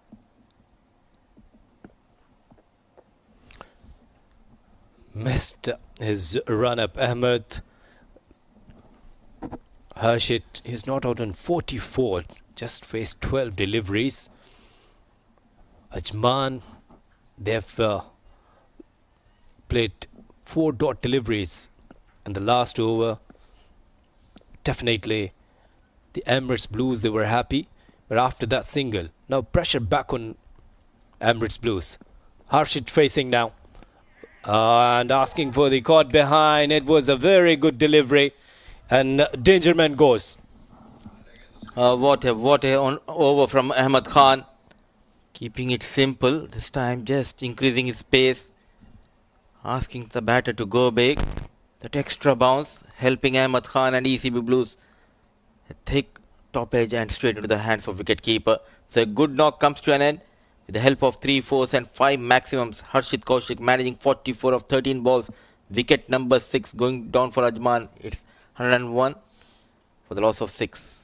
Missed his run-up, Ahmed. Harshit is not out on 44, just faced 12 deliveries. Ajman, they've played 4 dot deliveries in the last over. Definitely, the Emirates Blues, they were happy, but after that single, now pressure back on Emirates Blues. Harshit facing now. And asking for the caught behind. It was a very good delivery, and Dangerman goes. What a over from Ahmed Khan. Keeping it simple, this time just increasing his pace. Asking the batter to go big. That extra bounce helping Ahmed Khan and ECB Blues. A thick top edge and straight into the hands of wicketkeeper. So a good knock comes to an end. With the help of 3 fours and 5 maximums, Harshit Kaushik managing 44 of 13 balls. Wicket number 6 going down for Ajman. It's 101 for the loss of 6.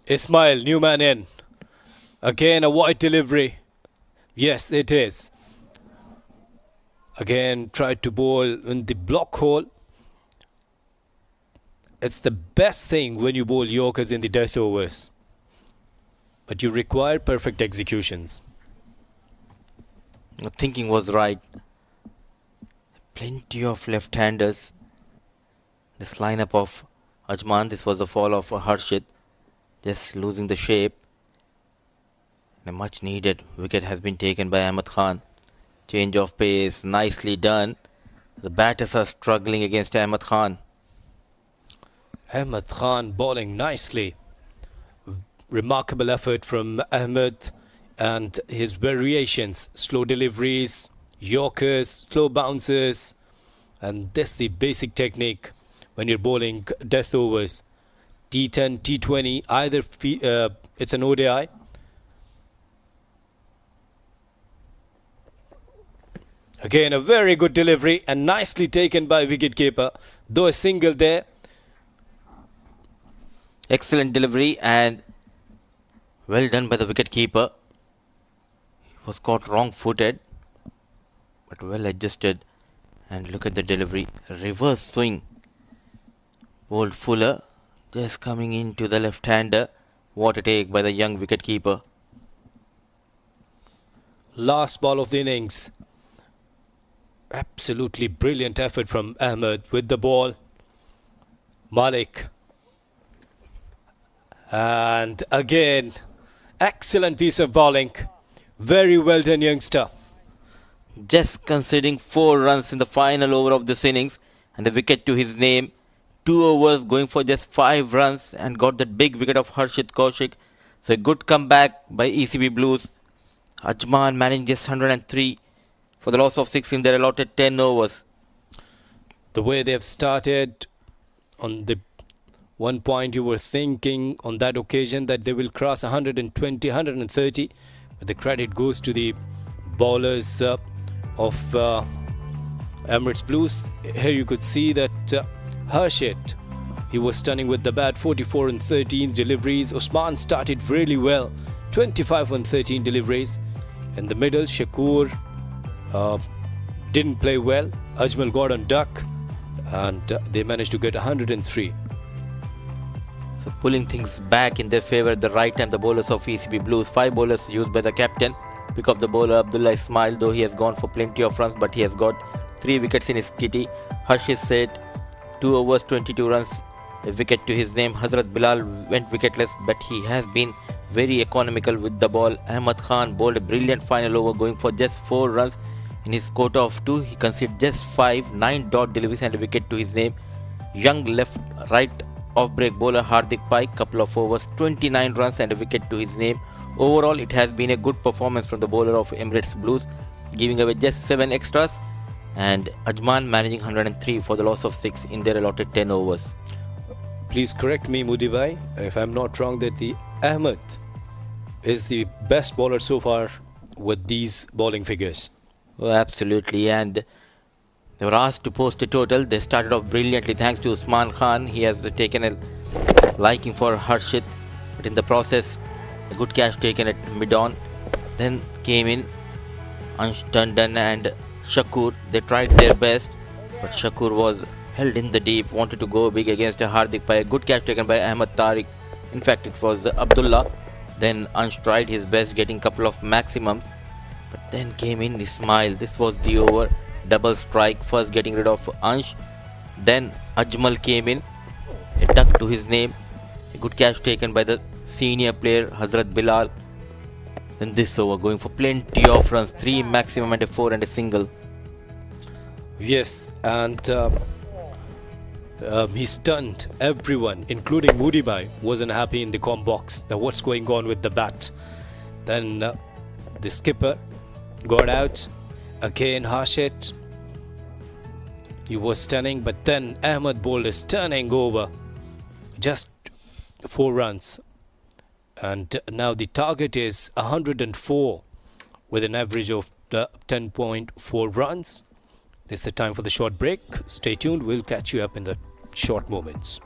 Ismail, new man in. Again, a wide delivery. Yes, it is. Again, tried to bowl in the block hole. It's the best thing when you bowl Yorkers in the death overs. But you require perfect executions. The thinking was right. Plenty of left-handers. This lineup of Ajman, this was the fall of Harshit. Just losing the shape. And a much needed wicket has been taken by Ahmed Khan. Change of pace, nicely done. The batters are struggling against Ahmed Khan. Ahmed Khan bowling nicely. Remarkable effort from Ahmed and his variations. Slow deliveries, Yorkers, slow bounces. And that's the basic technique when you're bowling death overs. T10, T20, either it's an ODI. Again, a very good delivery and nicely taken by wicketkeeper. Though a single there. Excellent delivery and well done by the wicketkeeper. He was caught wrong-footed, but well adjusted. And look at the delivery. Reverse swing. Bowled Fuller. Just coming into the left-hander. What a take by the young wicketkeeper. Last ball of the innings. Absolutely brilliant effort from Ahmed with the ball. Malek. And again, excellent piece of bowling. Very well done, youngster. Just conceding 4 runs in the final over of this innings and a wicket to his name. 2 overs going for just 5 runs and got that big wicket of Harshit Kaushik. So a good comeback by ECB Blues. Ajman managing just 103 for the loss of 6 in their allotted 10 overs. The way they have started, on the one point you were thinking on that occasion that they will cross 120, 130, but the credit goes to the bowlers of Emirates Blues. Here you could see that Harshit, he was stunning with the bat, 44 and 13 deliveries. Usman started really well, 25 and 13 deliveries. In the middle, Shakur didn't play well. Ajmal got on duck and they managed to get 103. So pulling things back in their favour at the right time, the bowlers of ECB Blues. 5 bowlers used by the captain. Pick up the bowler Abdullah Ismail, though he has gone for plenty of runs, but he has got 3 wickets in his kitty. Harshit said 2 overs, 22 runs, a wicket to his name. Hazrat Bilal went wicketless, but he has been very economical with the ball. Ahmad Khan bowled a brilliant final over, going for just 4 runs. In his quota of 2, he conceded just 5, 9 dot deliveries and a wicket to his name. Young right off-break bowler Hardik Pai, couple of overs, 29 runs and a wicket to his name. Overall, it has been a good performance from the bowler of Emirates Blues, giving away just 7 extras, and Ajman managing 103 for the loss of 6 in their allotted 10 overs. Please correct me, Mudibhai, if I'm not wrong, that the Ahmed is the best bowler so far with these bowling figures. Oh, absolutely, and they were asked to post a total. They started off brilliantly thanks to Usman Khan. He has taken a liking for Harshit, but in the process, a good catch taken at mid-on. Then came in Ansh Tandon and Shakur. They tried their best, but Shakur was held in the deep, wanted to go big against Hardik Pai. A good catch taken by Ahmad Tariq. In fact, it was Abdullah. Then Ansh tried his best, getting couple of maximums. But then came in Ismail. This was the over. Double strike. First getting rid of Ansh. Then Ajmal came in. A duck to his name. A good catch taken by the senior player Hazrat Bilal. Then this over going for plenty of runs. 3 maximum and a 4 and a single. Yes, and he stunned everyone, including Mudibhai, wasn't happy in the com box that what's going on with the bat. Then the skipper got out. Again, Harshit, he was stunning, but then Ahmed bowled a stunning over. Just 4 runs. And now the target is 104 with an average of 10.4 runs. This is the time for the short break. Stay tuned. We'll catch you up in the short moments.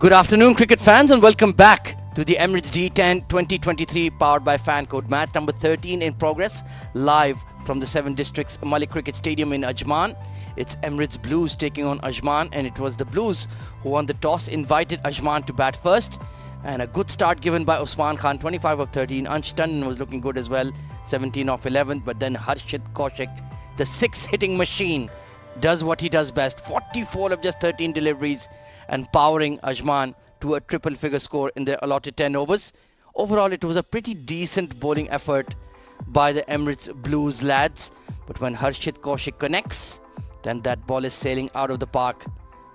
Good afternoon, cricket fans, and welcome back to the Emirates D10 2023 powered by FanCode. Match number 13 in progress, live from the 7 Districts Malek Cricket Stadium in Ajman. It's Emirates Blues taking on Ajman, and it was the Blues who won the toss, invited Ajman to bat first. And a good start given by Usman Khan, 25 of 13. Ansh Tandon was looking good as well, 17 of 11. But then Harshit Kaushik, the 6-hitting machine, does what he does best. 44 of just 13 deliveries and powering Ajman to a triple figure score in their allotted 10 overs. Overall, it was a pretty decent bowling effort by the Emirates Blues lads. But when Harshit Kaushik connects, then that ball is sailing out of the park.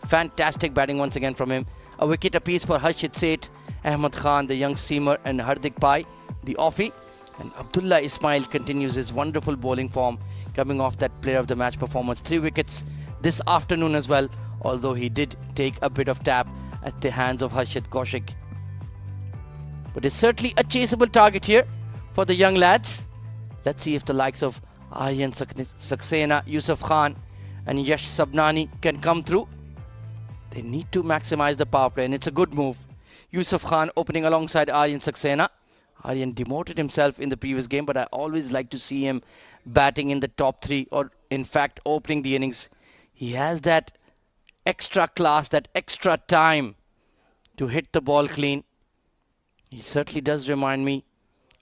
Fantastic batting once again from him. A wicket apiece for Harshit Seth, Ahmad Khan, the young seamer, and Hardik Pai, the offie. And Abdullah Ismail continues his wonderful bowling form, coming off that player of the match performance. 3 wickets this afternoon as well, although he did take a bit of tap at the hands of Harshit Kaushik. But it's certainly a chaseable target here for the young lads. Let's see if the likes of Aryan Saxena, Yusuf Khan and Yash Sabnani can come through. They need to maximize the power play, and it's a good move. Yusuf Khan opening alongside Aryan Saxena. Aryan demoted himself in the previous game, but I always like to see him batting in the top 3, or in fact opening the innings. He has that extra class, that extra time to hit the ball clean. He certainly does remind me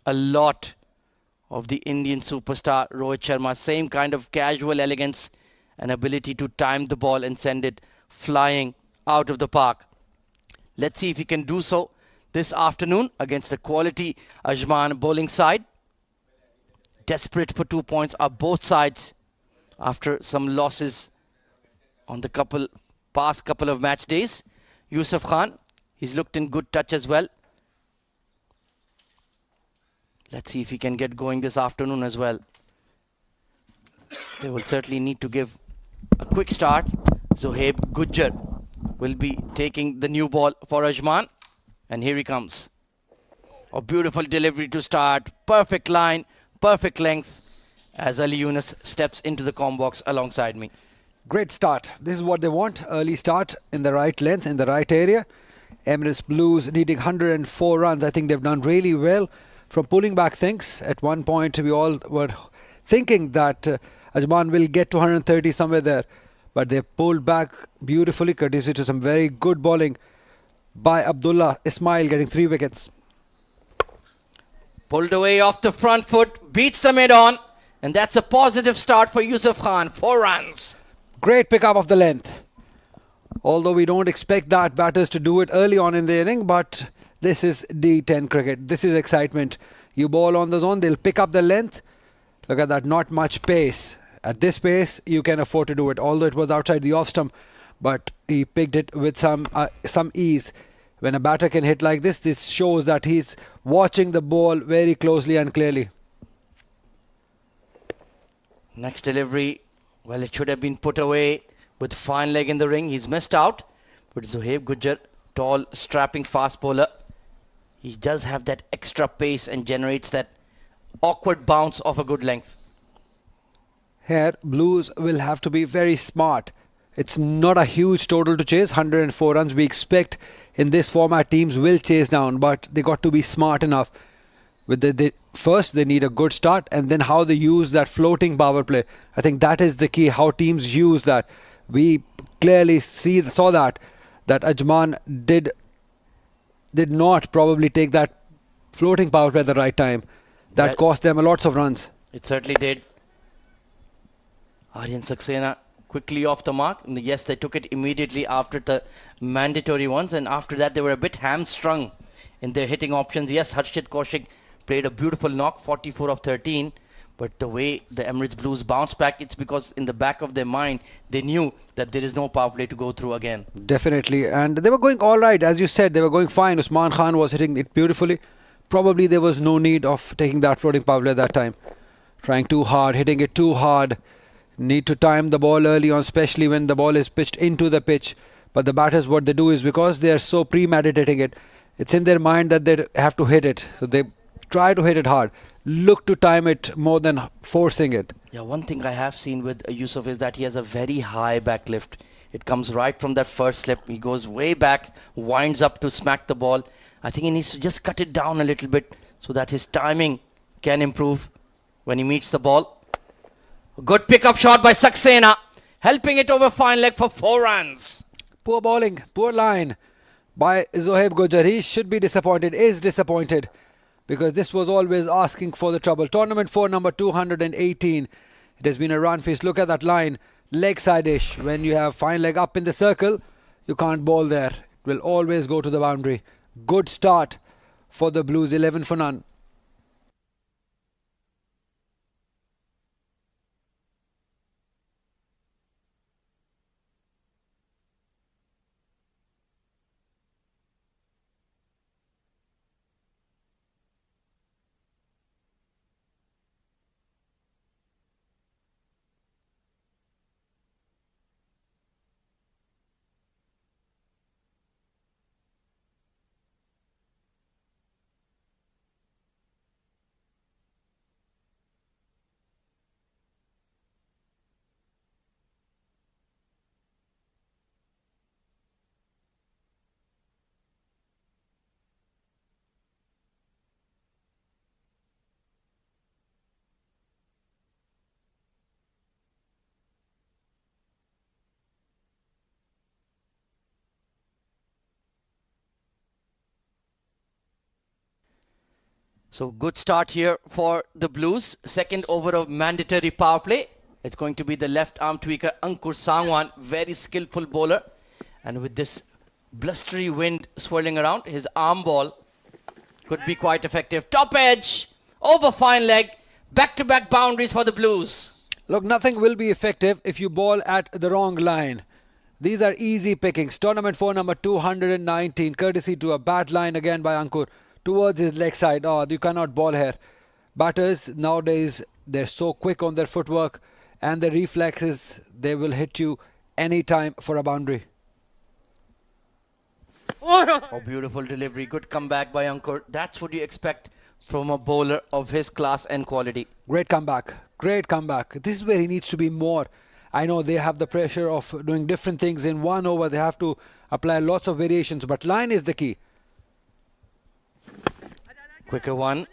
a lot of the Indian superstar Rohit Sharma. Same kind of casual elegance and ability to time the ball and send it flying out of the park. Let's see if he can do so this afternoon against a quality Ajman bowling side. Desperate for 2 points are both sides after some losses on the past couple of match days. Yusuf Khan, he's looked in good touch as well. Let's see if he can get going this afternoon as well. They will certainly need to give a quick start. Zohaib Gujjar will be taking the new ball for Ajman. And here he comes. A beautiful delivery to start. Perfect line, perfect length as Ali Yunus steps into the comm box alongside me. Great start. This is what they want. Early start in the right length, in the right area. Emirates Blues needing 104 runs. I think they've done really well from pulling back things. At one point, we all were thinking that Ajman will get to 130 somewhere there. But they pulled back beautifully, courtesy to some very good bowling by Abdullah Ismail, getting 3 wickets. Pulled away off the front foot, beats the mid-on. And that's a positive start for Yusuf Khan. 4 runs. Great pickup of the length. Although we don't expect that batters to do it early on in the inning, but this is D10 cricket. This is excitement. You bowl on the zone, they'll pick up the length. Look at that, not much pace. At this pace, you can afford to do it. Although it was outside the off stump, but he picked it with some ease. When a batter can hit like this shows that he's watching the ball very closely and clearly. Next delivery, well, it should have been put away with fine leg in the ring. He's missed out. But Zohaib Gujjar, tall, strapping fast bowler. He does have that extra pace and generates that awkward bounce of a good length. Here, Blues will have to be very smart. It's not a huge total to chase, 104 runs. We expect in this format teams will chase down, but they got to be smart enough. First, they need a good start, and then how they use that floating power play. I think that is the key, how teams use that. We clearly saw that Ajman did not probably take that floating power play at the right time. That cost them lots of runs. It certainly did. Aryan Saxena quickly off the mark. And yes, they took it immediately after the mandatory ones, and after that they were a bit hamstrung in their hitting options. Yes, Harshit Kaushik played a beautiful knock, 44 of 13. But the way the Emirates Blues bounced back, it's because in the back of their mind, they knew that there is no power play to go through again. Definitely. And they were going all right. As you said, they were going fine. Usman Khan was hitting it beautifully. Probably there was no need of taking that floating power play at that time. Trying too hard, hitting it too hard. Need to time the ball early on, especially when the ball is pitched into the pitch. But the batters, what they do is, because they are so premeditating it, it's in their mind that they have to hit it. So they try to hit it hard. Look to time it more than forcing it. Yeah, one thing I have seen with Yusuf is that he has a very high back lift. It comes right from that first slip. He goes way back, winds up to smack the ball. I think he needs to just cut it down a little bit so that his timing can improve when he meets the ball. Good pickup shot by Saxena, helping it over fine leg for 4 runs. Poor bowling, poor line by Zohaib Gujjar. He should be disappointed, is disappointed, because this was always asking for the trouble. Tournament 4, number 218. It has been a run feast. Look at that line, leg side-ish. When you have fine leg up in the circle, you can't bowl there. It will always go to the boundary. Good start for the Blues, 11 for none. So good start here for the Blues. Second over of mandatory power play. It's going to be the left arm tweaker Ankur Sangwan, very skillful bowler. And with this blustery wind swirling around, his arm ball could be quite effective. Top edge, over fine leg, back-to-back boundaries for the Blues. Look, nothing will be effective if you bowl at the wrong line. These are easy pickings. Tournament 4, number 219, courtesy to a bat line again by Ankur towards his leg side. Oh, you cannot bowl here. Batters nowadays, they're so quick on their footwork and their reflexes, they will hit you anytime for a boundary. Oh, beautiful delivery. Good comeback by Ankur. That's what you expect from a bowler of his class and quality. Great comeback. Great comeback. This is where he needs to be more. I know they have the pressure of doing different things in one over. They have to apply lots of variations, but line is the key. Quicker one.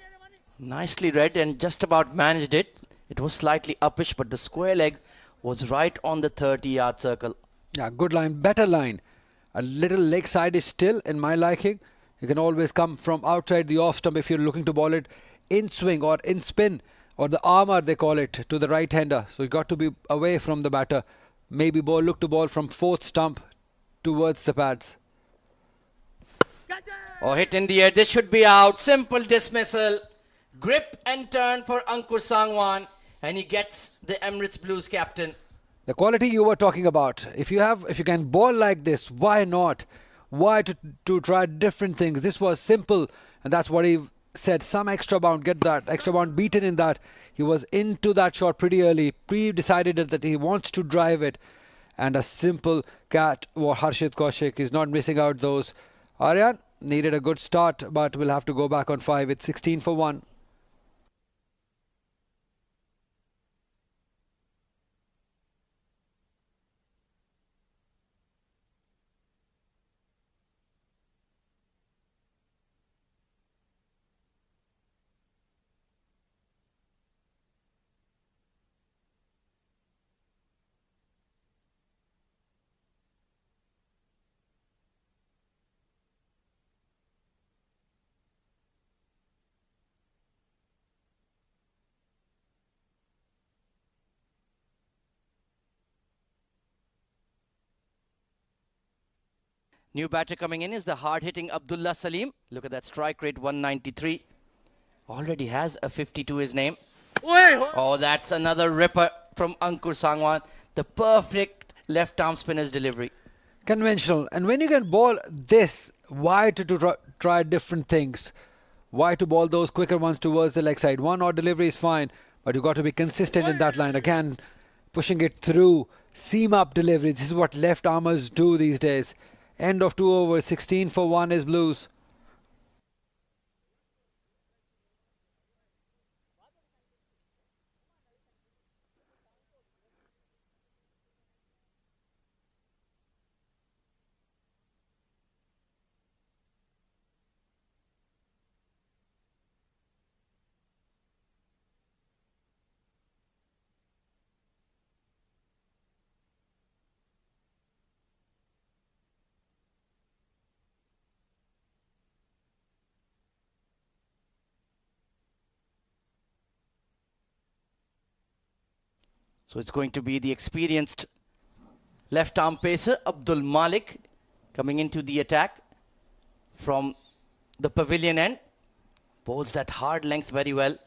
Nicely read and just about managed it. It was slightly uppish, but the square leg was right on the 30-yard circle. Yeah, good line. Better line. A little leg side is still in my liking. You can always come from outside the off stump if you're looking to ball it in swing or in spin, or the armour they call it, to the right hander. So you got to be away from the batter. Maybe look to ball from fourth stump towards the pads. Oh, hit in the air. This should be out. Simple dismissal. Grip and turn for Ankur Sangwan, and he gets the Emirates Blues captain. The quality you were talking about. If you can bowl like this, why not? Why to try different things? This was simple, and that's what he said. Some extra bound, get that extra bound beaten in that. He was into that shot pretty early. Decided that he wants to drive it, and a simple cat or Harshit Kaushik is not missing out those. Aryan needed a good start, but will have to go back on 5. It's 16 for 1. New batter coming in is the hard-hitting Abdullah Salim. Look at that strike rate, 193. Already has a 50 to his name. Oh, that's another ripper from Ankur Sangwan. The perfect left-arm spinner's delivery. Conventional. And when you can bowl this, why to try different things? Why to bowl those quicker ones towards the leg side? One odd delivery is fine, but you got to be consistent in that line. Again, pushing it through. Seam-up delivery. This is what left-armers do these days. End of 2 overs, 16 for 1 is Blues. So it's going to be the experienced left arm pacer Abdul Malek coming into the attack from the pavilion end. Bowls that hard length very well.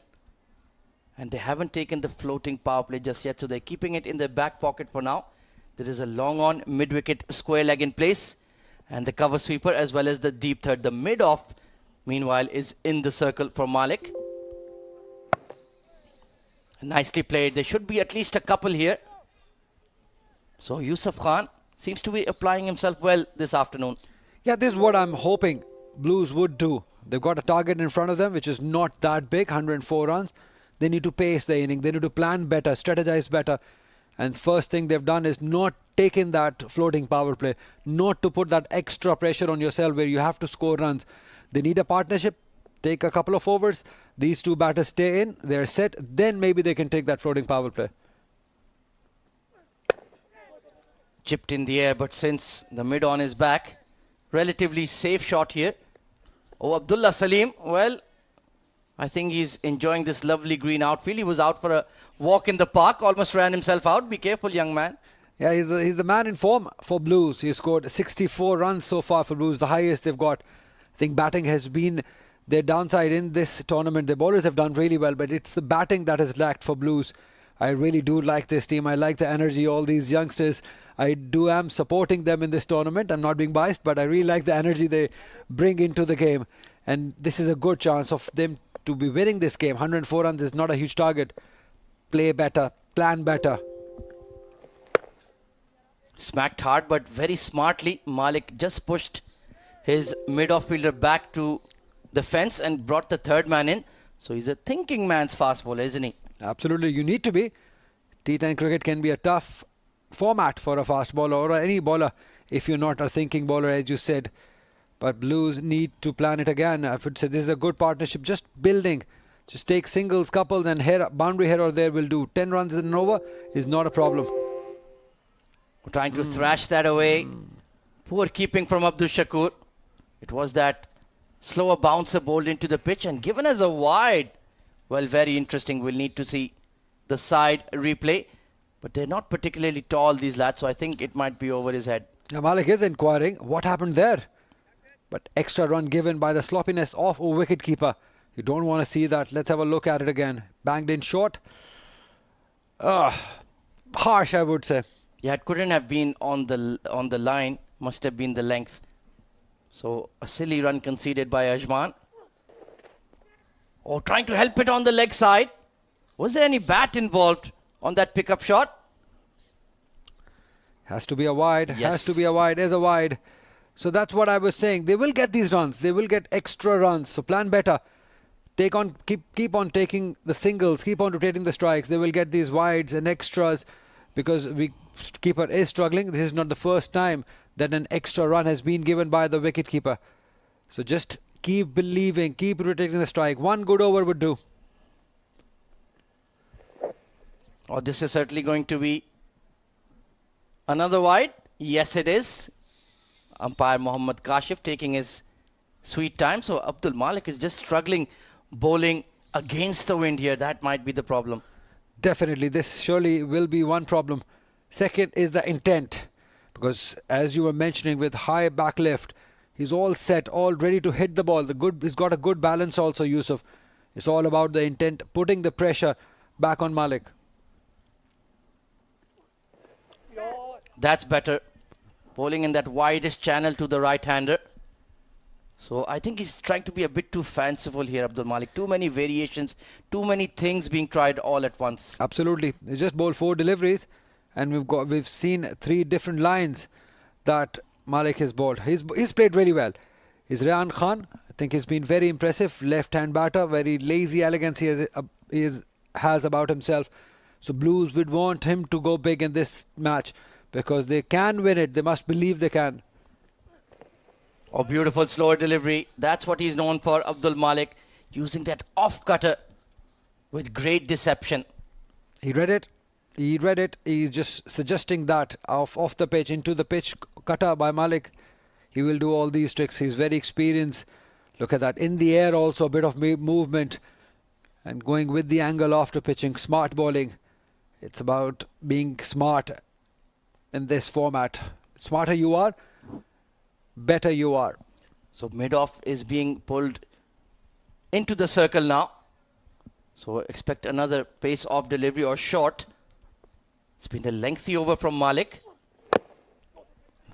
And they haven't taken the floating power play just yet, so they're keeping it in their back pocket for now. There is a long on mid-wicket square leg in place, and the cover sweeper as well as the deep third. The mid-off, meanwhile, is in the circle for Malek. Nicely played. There should be at least a couple here. So Yusuf Khan seems to be applying himself well this afternoon. Yeah, this is what I'm hoping Blues would do. They've got a target in front of them, which is not that big, 104 runs. They need to pace the inning. They need to plan better, strategize better. And first thing they've done is not taken that floating power play, not to put that extra pressure on yourself where you have to score runs. They need a partnership. Take a couple of overs. These two batters stay in. They're set. Then maybe they can take that floating power play. Chipped in the air, but since the mid-on is back, relatively safe shot here. Oh, Abdullah Salim, well, I think he's enjoying this lovely green outfield. He was out for a walk in the park, almost ran himself out. Be careful, young man. Yeah, he's the man in form for Blues. He scored 64 runs so far for Blues, the highest they've got. I think batting has been their downside in this tournament. The bowlers have done really well, but it's the batting that has lacked for Blues. I really do like this team. I like the energy, all these youngsters. I am supporting them in this tournament. I'm not being biased, but I really like the energy they bring into the game. And this is a good chance of them to be winning this game. 104 runs is not a huge target. Play better, plan better. Smacked hard, but very smartly. Malek just pushed his mid-off fielder back to the fence and brought the third man in. So he's a thinking man's fast bowler, isn't he? Absolutely, you need to be. T10 cricket can be a tough format for a fast bowler or any bowler if you're not a thinking bowler, as you said. But Blues need to plan it again. I would say this is a good partnership, just building. Just take singles, couples, and boundary here or there will do. 10 runs in an over is not a problem. We're trying to thrash that away. Poor keeping from Abdul Shakur. It was that slower bouncer bowled into the pitch and given as a wide. Well, very interesting. We'll need to see the side replay. But they're not particularly tall, these lads, so I think it might be over his head. Now Malek is inquiring what happened there. But extra run given by the sloppiness of a wicketkeeper. You don't want to see that. Let's have a look at it again. Banged in short. Harsh, I would say. Yeah, it couldn't have been on the line. Must have been the length. So a silly run conceded by Ajman. Oh, trying to help it on the leg side. Was there any bat involved on that pickup shot? Has to be a wide. Yes. Has to be a wide. Is a wide. So that's what I was saying. They will get these runs. They will get extra runs. So plan better. Keep on taking the singles. Keep on rotating the strikes. They will get these wides and extras because keeper is struggling. This is not the first time that an extra run has been given by the wicketkeeper. So just keep believing. Keep rotating the strike. One good over would do. Oh, this is certainly going to be another wide. Yes, it is. Umpire Mohammad Kashif taking his sweet time. So Abdul Malek is just struggling bowling against the wind here. That might be the problem. Definitely. This surely will be one problem. Second is the intent. Because as you were mentioning with high back lift, he's all set, all ready to hit the ball. He's got a good balance also, Yusuf. It's all about the intent, putting the pressure back on Malek. That's better. Bowling in that widest channel to the right-hander. So I think he's trying to be a bit too fanciful here, Abdul Malek. Too many variations, too many things being tried all at once. Absolutely. He just bowled 4 deliveries and we've seen 3 different lines that Malek has bowled. He's played really well. Is Rehan Khan, I think he's been very impressive. Left-hand batter, very lazy elegance he has about himself. So Blues would want him to go big in this match because they can win it. They must believe they can. Oh, beautiful slower delivery. That's what he's known for, Abdul Malek. Using that off-cutter with great deception. He read it. He's just suggesting that off the pitch, into the pitch, cutter by Malek. He will do all these tricks. He's very experienced. Look at that. In the air also, a bit of movement. And going with the angle after pitching. Smart bowling. It's about being smart in this format. Smarter you are, better you are. So mid-off is being pulled into the circle now. So expect another pace-off delivery or short. It's been a lengthy over from Malek.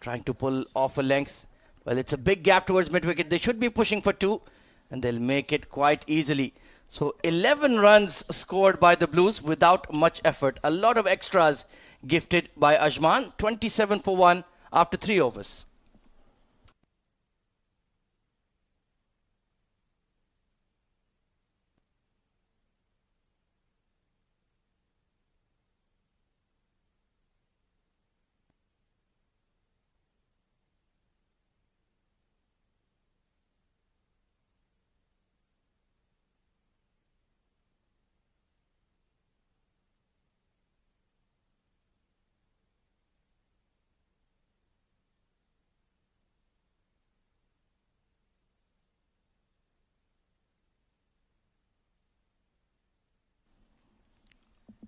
Trying to pull off a length. Well, it's a big gap towards mid-wicket. They should be pushing for 2 and they'll make it quite easily. So 11 runs scored by the Blues without much effort. A lot of extras gifted by Ajman. 27 for 1 after 3 overs.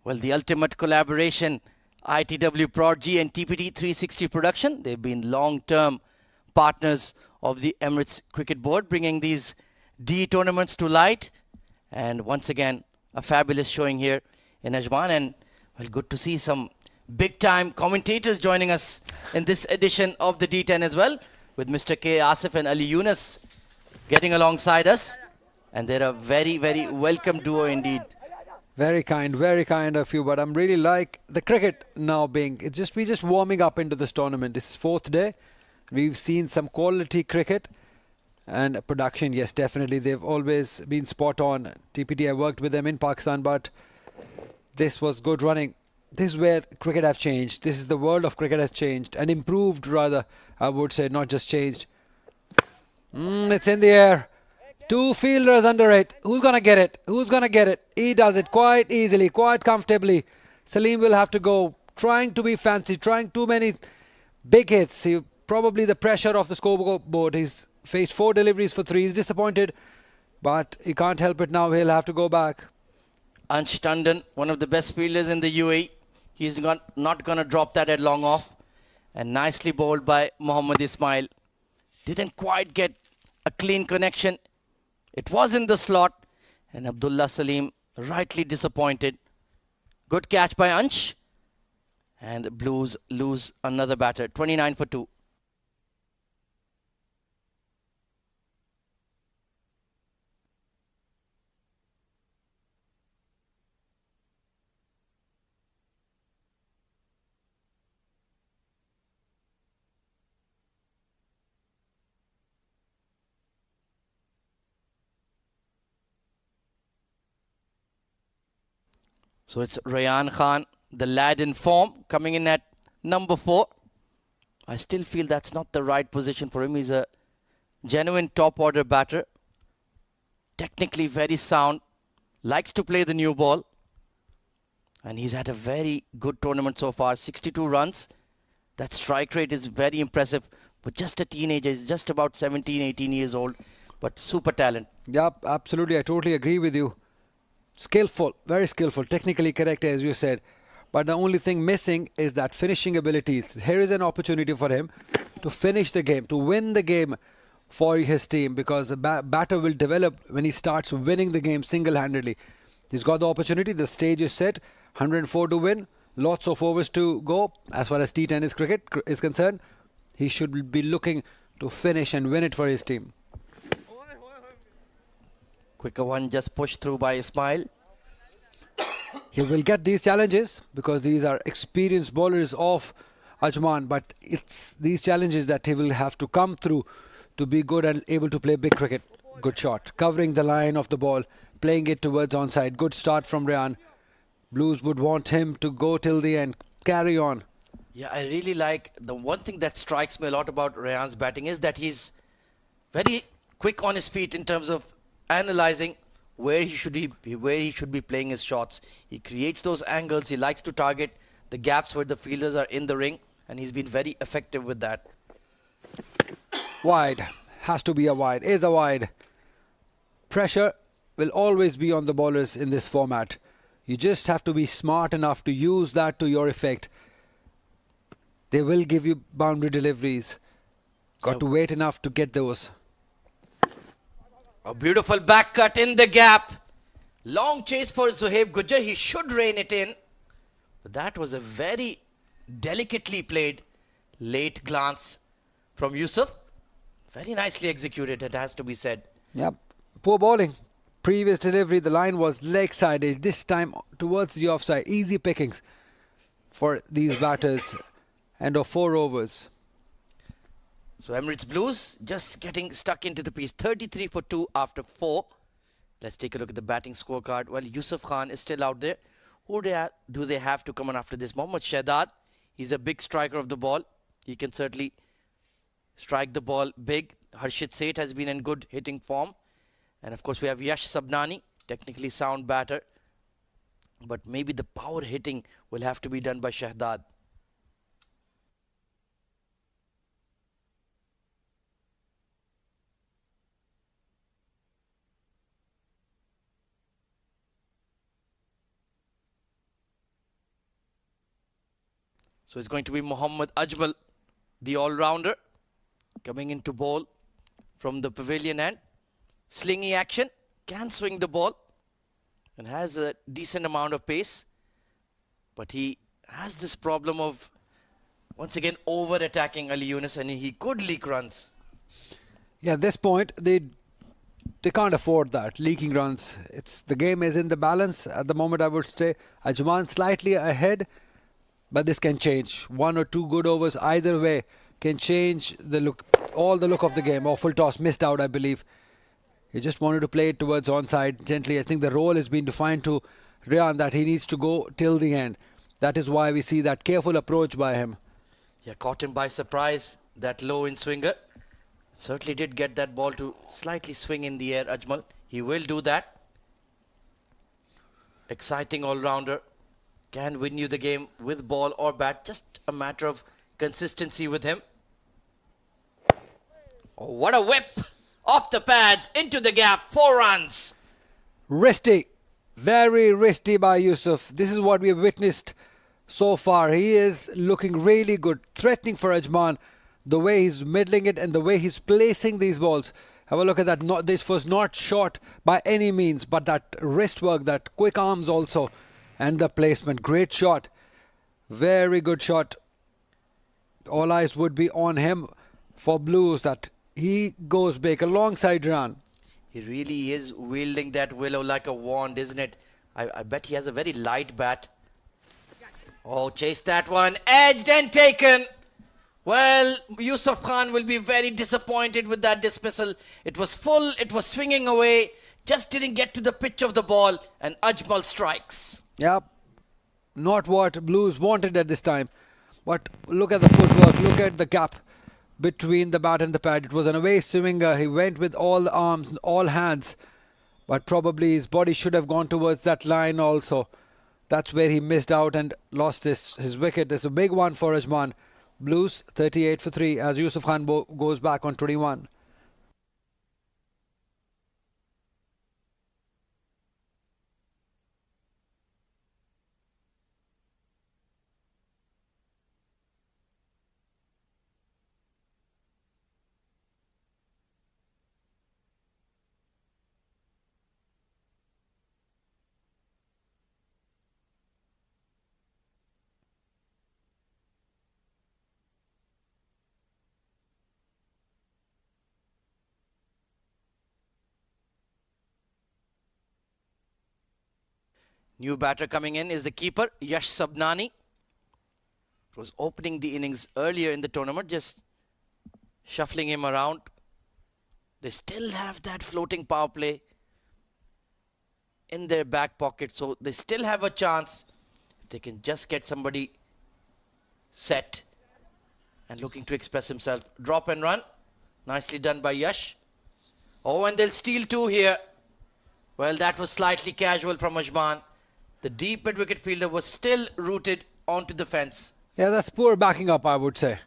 Well, the ultimate collaboration, ITW Prodigy and TPT 360 Production. They've been long-term partners of the Emirates Cricket Board, bringing these D tournaments to light. And once again, a fabulous showing here in Ajman. And well, good to see some big-time commentators joining us in this edition of the D10 as well, with Mr. K. Asif and Ali Yunus getting alongside us. And they're a very, very welcome duo indeed. Very kind of you, but I'm really like the cricket now being, we're just warming up into this tournament. This is 4th day. We've seen some quality cricket and production. Yes, definitely. They've always been spot on. TPT, I worked with them in Pakistan, but this was good running. This is where cricket have changed. This is the world of cricket has changed and improved rather, I would say, not just changed. It's in the air. 2 fielders under it. Who's going to get it? Who's going to get it? He does it quite easily, quite comfortably. Salim will have to go, trying to be fancy, trying too many big hits. Probably the pressure of the scoreboard. He's faced 4 deliveries for 3. He's disappointed, but he can't help it now. He'll have to go back. Ansh Tandon, one of the best fielders in the UAE. He's not going to drop that at long off. And nicely bowled by Mohammad Ismail. Didn't quite get a clean connection. It was in the slot, and Abdullah Salim rightly disappointed. Good catch by Ansh, and Blues lose another batter, 29 for 2. So it's Rayan Khan, the lad in form, coming in at number 4. I still feel that's not the right position for him. He's a genuine top order batter. Technically very sound. Likes to play the new ball. And he's had a very good tournament so far. 62 runs. That strike rate is very impressive. But just a teenager. He's just about 17, 18 years old. But super talent. Yeah, absolutely. I totally agree with you. Skillful, very skillful, technically correct as you said. But the only thing missing is that finishing abilities. Here is an opportunity for him to finish the game, to win the game for his team, because the batter will develop when he starts winning the game single-handedly. He's got the opportunity, the stage is set, 104 to win, lots of overs to go. As far as T10 cricket is concerned, he should be looking to finish and win it for his team. Quicker one just pushed through by Ismail. He will get these challenges because these are experienced bowlers of Ajman, but it's these challenges that he will have to come through to be good and able to play big cricket. Good shot, covering the line of the ball, playing it towards onside. Good start from Rayan. Blues would want him to go till the end, carry on. Yeah, I really like, the one thing that strikes me a lot about Rayan's batting is that he's very quick on his feet in terms of analyzing where he should be playing his shots. He creates those angles. He likes to target the gaps where the fielders are in the ring, and he's been very effective with that. Wide, has to be a wide, is a wide. Pressure will always be on the bowlers in this format. You just have to be smart enough to use that to your effect. They will give you boundary deliveries. Got to wait enough to get those. A beautiful back cut in the gap. Long chase for Zohaib Gujjar. He should rein it in. But that was a very delicately played late glance from Yusuf. Very nicely executed, it has to be said. Yep. Poor bowling. Previous delivery, the line was leg side. This time towards the offside. Easy pickings for these batters. End of 4 overs. So Emirates Blues just getting stuck into the piece. 33 for 2 after 4. Let's take a look at the batting scorecard. Well, Yusuf Khan is still out there. Who do they have to come on after this? Mohammad Shahzad. He's a big striker of the ball. He can certainly strike the ball big. Harshit Seth has been in good hitting form. And of course we have Yash Sabnani, technically sound batter. But maybe the power hitting will have to be done by Shahzad. So it's going to be Mohammad Ajmal, the all-rounder, coming into bowl from the pavilion end. Slingy action, can swing the ball and has a decent amount of pace. But he has this problem of, once again, over-attacking Ali Yunus, and he could leak runs. Yeah, at this point, they can't afford that, leaking runs. The game is in the balance at the moment, I would say. Ajman slightly ahead. But this can change. 1 or 2 good overs either way can change the look, all the look of the game. Full toss missed out, I believe. He just wanted to play it towards onside gently. I think the role has been defined to Ryan that he needs to go till the end. That is why we see that careful approach by him. Yeah, caught him by surprise, that low in swinger. Certainly did get that ball to slightly swing in the air, Ajmal. He will do that. Exciting all-rounder. Can win you the game with ball or bat. Just a matter of consistency with him. Oh, what a whip! Off the pads, into the gap, 4 runs. Risty. Very risty by Yusuf. This is what we have witnessed so far. He is looking really good. Threatening for Ajman. The way he's middling it and the way he's placing these balls. Have a look at that. This was not short by any means. But that wrist work, that quick arms also. And the placement, great shot. Very good shot. All eyes would be on him for Blues that he goes big alongside Ryan. He really is wielding that willow like a wand, isn't it? I bet he has a very light bat. Oh, chase that one. Edged and taken. Well, Yusuf Khan will be very disappointed with that dismissal. It was full, it was swinging away. Just didn't get to the pitch of the ball. And Ajmal strikes. Yep, not what Blues wanted at this time. But look at the footwork, look at the gap between the bat and the pad. It was an away swinger. He went with all the arms, all hands. But probably his body should have gone towards that line also. That's where he missed out and lost his wicket. It's a big one for Ajman. Blues 38 for 3 as Yusuf Khan goes back on 21. New batter coming in is the keeper, Yash Sabnani. Was opening the innings earlier in the tournament, just shuffling him around. They still have that floating power play in their back pocket, so they still have a chance if they can just get somebody set and looking to express himself. Drop and run. Nicely done by Yash. Oh, and they'll steal 2 here. Well, that was slightly casual from Ajman. The deep mid-wicket fielder was still rooted onto the fence. Yeah, that's poor backing up, I would say.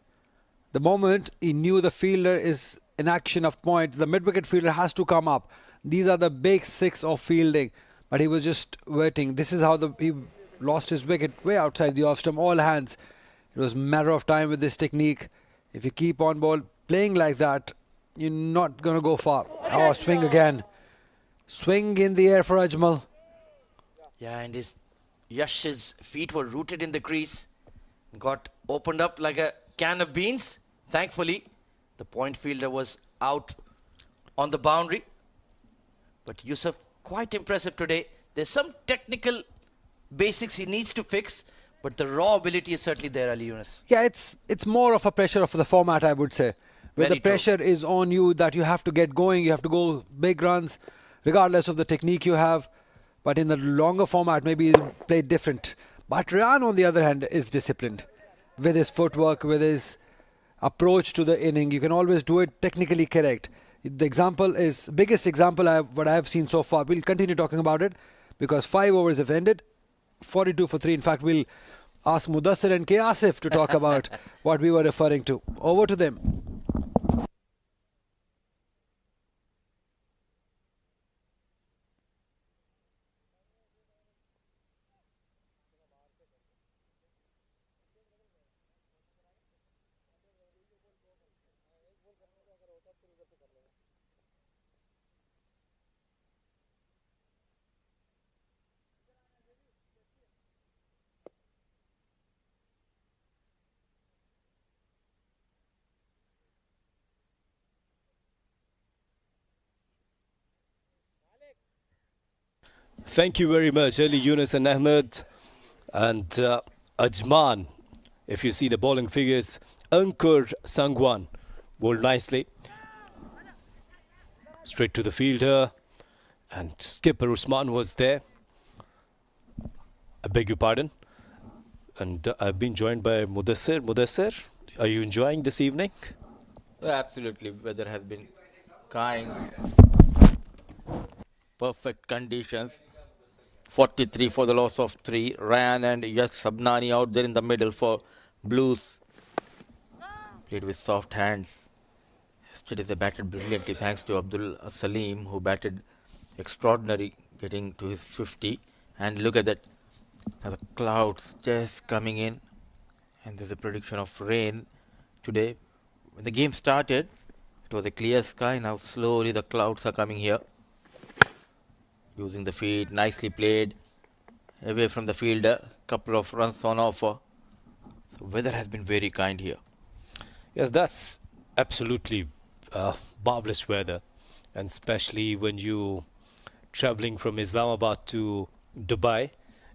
The moment he knew the fielder is in action of point, the mid-wicket fielder has to come up. These are the big 6 of fielding. but he was just waiting. This is how he lost his wicket, way outside the off stump, all hands. It was a matter of time with this technique. If you keep on ball playing like that, you're not going to go far. Oh, swing again. Swing in the air for Ajmal. Yeah, and Yash's feet were rooted in the crease. Got opened up like a can of beans. Thankfully, the point fielder was out on the boundary. But Yusuf, quite impressive today. There's some technical basics he needs to fix, but the raw ability is certainly there, Ali Yunus. Yeah, it's more of a pressure of the format, I would say. Where Very the pressure is on you that you have to get going, you have to go big runs, regardless of the technique you have. But in the longer format, maybe you play different. But Rayan, on the other hand, is disciplined. With his footwork, with his approach to the inning, you can always do it technically correct. The example is, biggest example what I have seen so far. We'll continue talking about it because 5 overs have ended, 42 for 3. In fact, we'll ask Mudassir and K. Asif to talk about what we were referring to. Over to them. Thank you very much, Ali Yunus and Ahmed. And Ajman, if you see the bowling figures, Ankur Sangwan bowled nicely. Straight to the fielder. And skipper Usman was there. I beg your pardon. And I've been joined by Mudassir. Mudassir, are you enjoying this evening? Absolutely. Weather has been kind. Perfect conditions. 43 for the loss of 3. Ryan and Yash Sabnani out there in the middle for Blues. Played with soft hands. Yesterday they batted brilliantly thanks to Abdul Salim, who batted extraordinary, getting to his 50. And look at that. Now the clouds just coming in. And there's a prediction of rain today. When the game started, it was a clear sky. Now slowly the clouds are coming here. Using the feet, nicely played. Away from the fielder, couple of runs on offer. The weather has been very kind here. Yes, that's absolutely marvelous weather. And especially when you traveling from Islamabad to Dubai.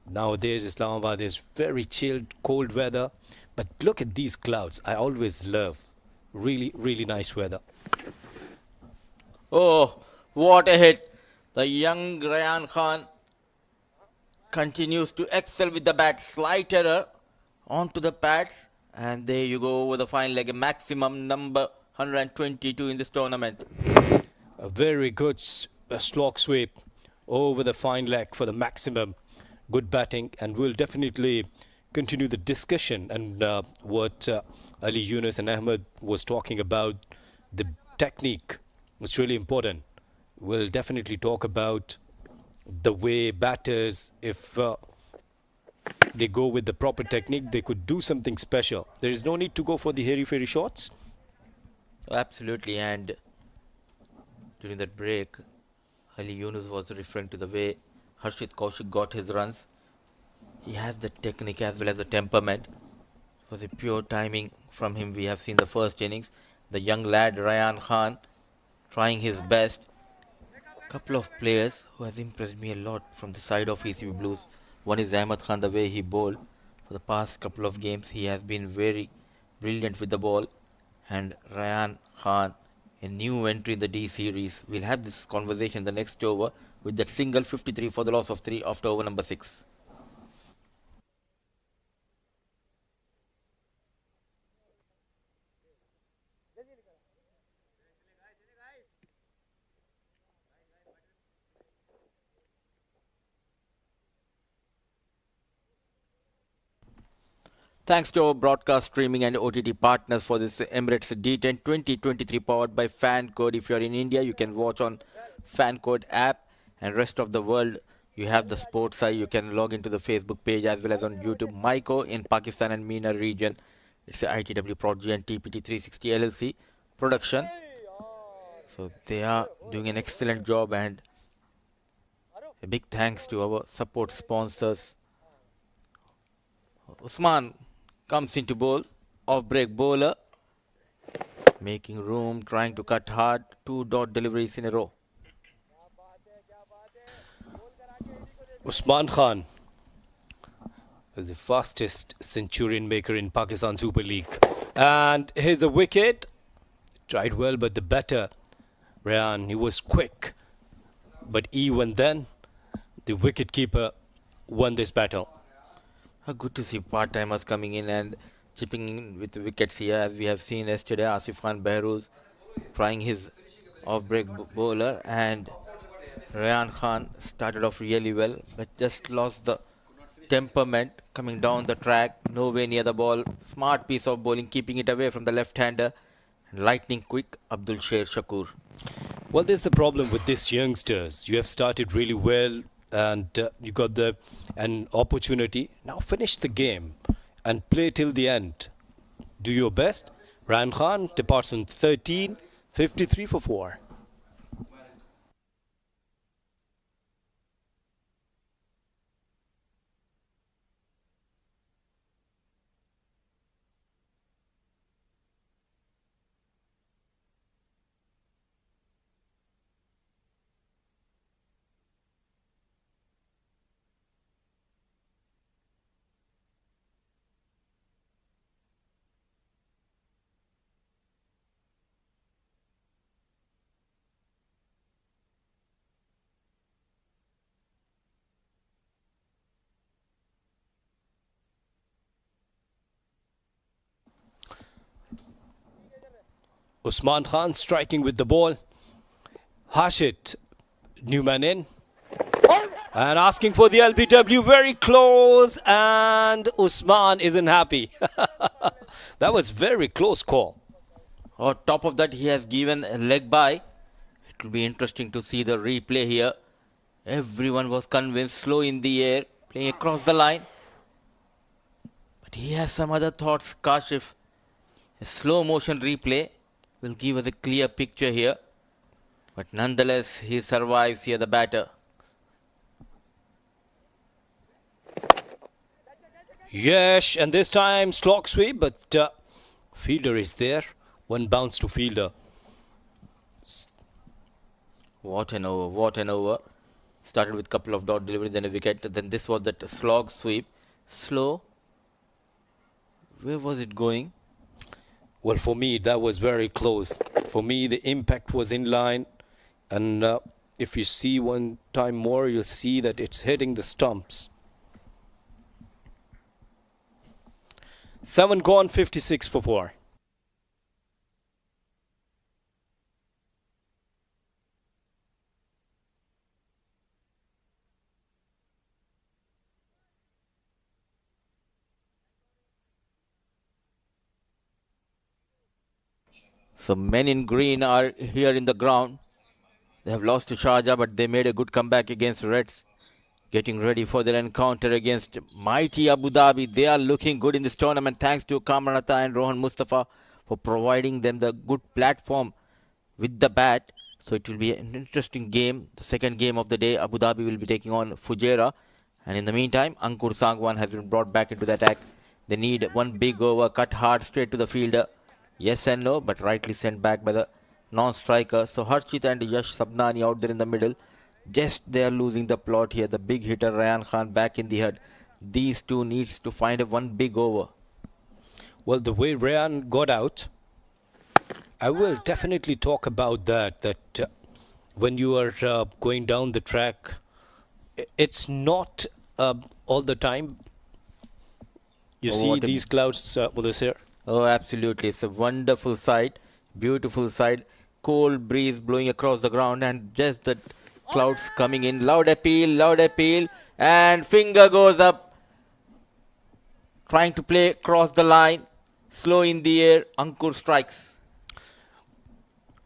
Nowadays, Islamabad is very chilled, cold weather. But look at these clouds. I always love really, really nice weather. Oh, what a hit. The young Rayan Khan continues to excel with the bat. Slight error onto the pads. And there you go over the fine leg. A maximum number 122 in this tournament. A very good slog sweep over the fine leg for the maximum. Good batting, and we'll definitely continue the discussion and what Ali Yunus and Ahmed was talking about. The technique was really important. We'll definitely talk about the way batters, if they go with the proper technique, they could do something special. There is no need to go for the hairy-fairy shots. Absolutely, and during that break, Ali Yunus was referring to the way Harshit Kaushik got his runs. He has the technique as well as the temperament. It was a pure timing from him. We have seen the first innings. The young lad Rayan Khan trying his best. Couple of players who has impressed me a lot from the side of ECB Blues. One is Ahmed Khan, the way he bowled. For the past couple of games, he has been very brilliant with the ball. And Rayan Khan, a new entry in the D series. We'll have this conversation the next over with that single 53 for the loss of 3 after over number 6. Thanks to our broadcast streaming and OTT partners for this Emirates D10 2023 powered by FanCode. If you're in India, you can watch on FanCode app, and rest of the world You have the sports side. You can log into the Facebook page as well as on YouTube. Maiko in Pakistan and MENA region. It's a ITW Prodigy and TPT 360 LLC production. So they are doing an excellent job, and a big thanks to our support sponsors. Usman comes into bowl, off break bowler, making room, trying to cut hard, 2 dot deliveries in a row. Usman Khan is the fastest centurion maker in Pakistan Super League. And here's a wicket. Tried well, but the batter, Rayan, he was quick. But even then, the wicket-keeper won this battle. Good to see part-timers coming in and chipping in with the wickets here, as we have seen yesterday. Asif Khan Behruz trying his off-break bowler, and Rayan Khan started off really well, but just lost the temperament coming down the track, nowhere near the ball. Smart piece of bowling, keeping it away from the left-hander. Lightning quick, Abdul Sher Shakur. Well, there's the problem with these youngsters. You have started really well, and you got an opportunity. Now finish the game and play till the end. Do your best. Rayan Khan departs on 13, 53 for 4. Usman Khan striking with the ball. Hashit, new man in. And asking for the LBW, very close, and Usman isn't happy. That was very close call. On top of that, he has given a leg by. It will be interesting to see the replay here. Everyone was convinced, slow in the air, playing across the line. But he has some other thoughts, Kashif. A slow motion replay will give us a clear picture here. But nonetheless, he survives here, the batter. Yes, and this time slog sweep, but fielder is there. One bounce to fielder. What an over, what an over. Started with a couple of dot delivery, then a wicket. Then this was that slog sweep. Slow. Where was it going? Well, for me, that was very close. For me, the impact was in line. And if you see one time more, you'll see that it's hitting the stumps. 7 gone, 56 for 4. So men in green are here in the ground. They have lost to Sharjah, but they made a good comeback against Reds. Getting ready for their encounter against mighty Abu Dhabi. They are looking good in this tournament, thanks to Kamranata and Rohan Mustafa for providing them the good platform with the bat. So it will be an interesting game. The second game of the day, Abu Dhabi will be taking on Fujairah. And in the meantime, Ankur Sangwan has been brought back into the attack. They need one big over, cut hard straight to the fielder. Yes and no, but rightly sent back by the non-striker. So Harshit and Yash Sabnani out there in the middle. Just they are losing the plot here. The big hitter Rayan Khan back in the head. These two needs to find a one big over. Well, the way Rayan got out, I will definitely talk about that. That when you are going down the track, it's not all the time. You see these clouds with us here. Oh, absolutely. It's a wonderful sight. Beautiful sight. Cold breeze blowing across the ground, and just the clouds coming in. Loud appeal. And finger goes up. Trying to play across the line. Slow in the air. Ankur strikes.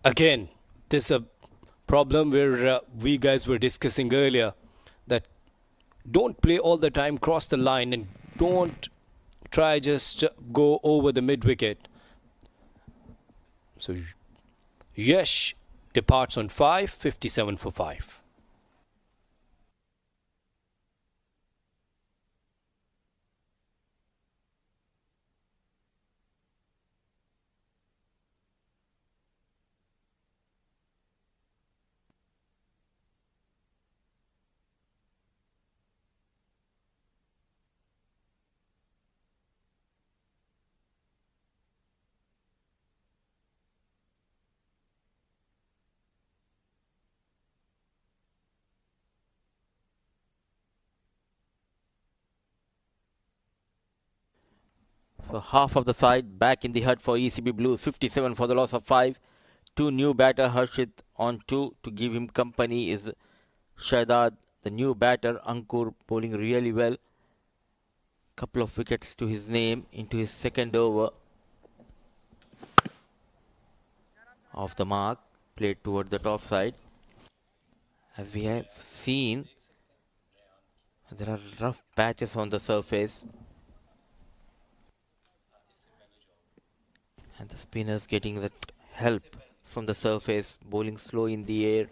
Again, this is a problem where we guys were discussing earlier, that Don't play all the time, cross the line, and don't try just go over the mid wicket. So Yash departs on 5, 57 for 5. So half of the side back in the hut for ECB Blues, 57 for the loss of 5. Two new batter, Harshit on 2 to give him company is Shahzad, the new batter, Ankur bowling really well. Couple of wickets to his name into his second over. Off the mark, played towards the top side. As we have seen, there are rough patches on the surface. And the spinners getting that help from the surface, bowling slow in the air.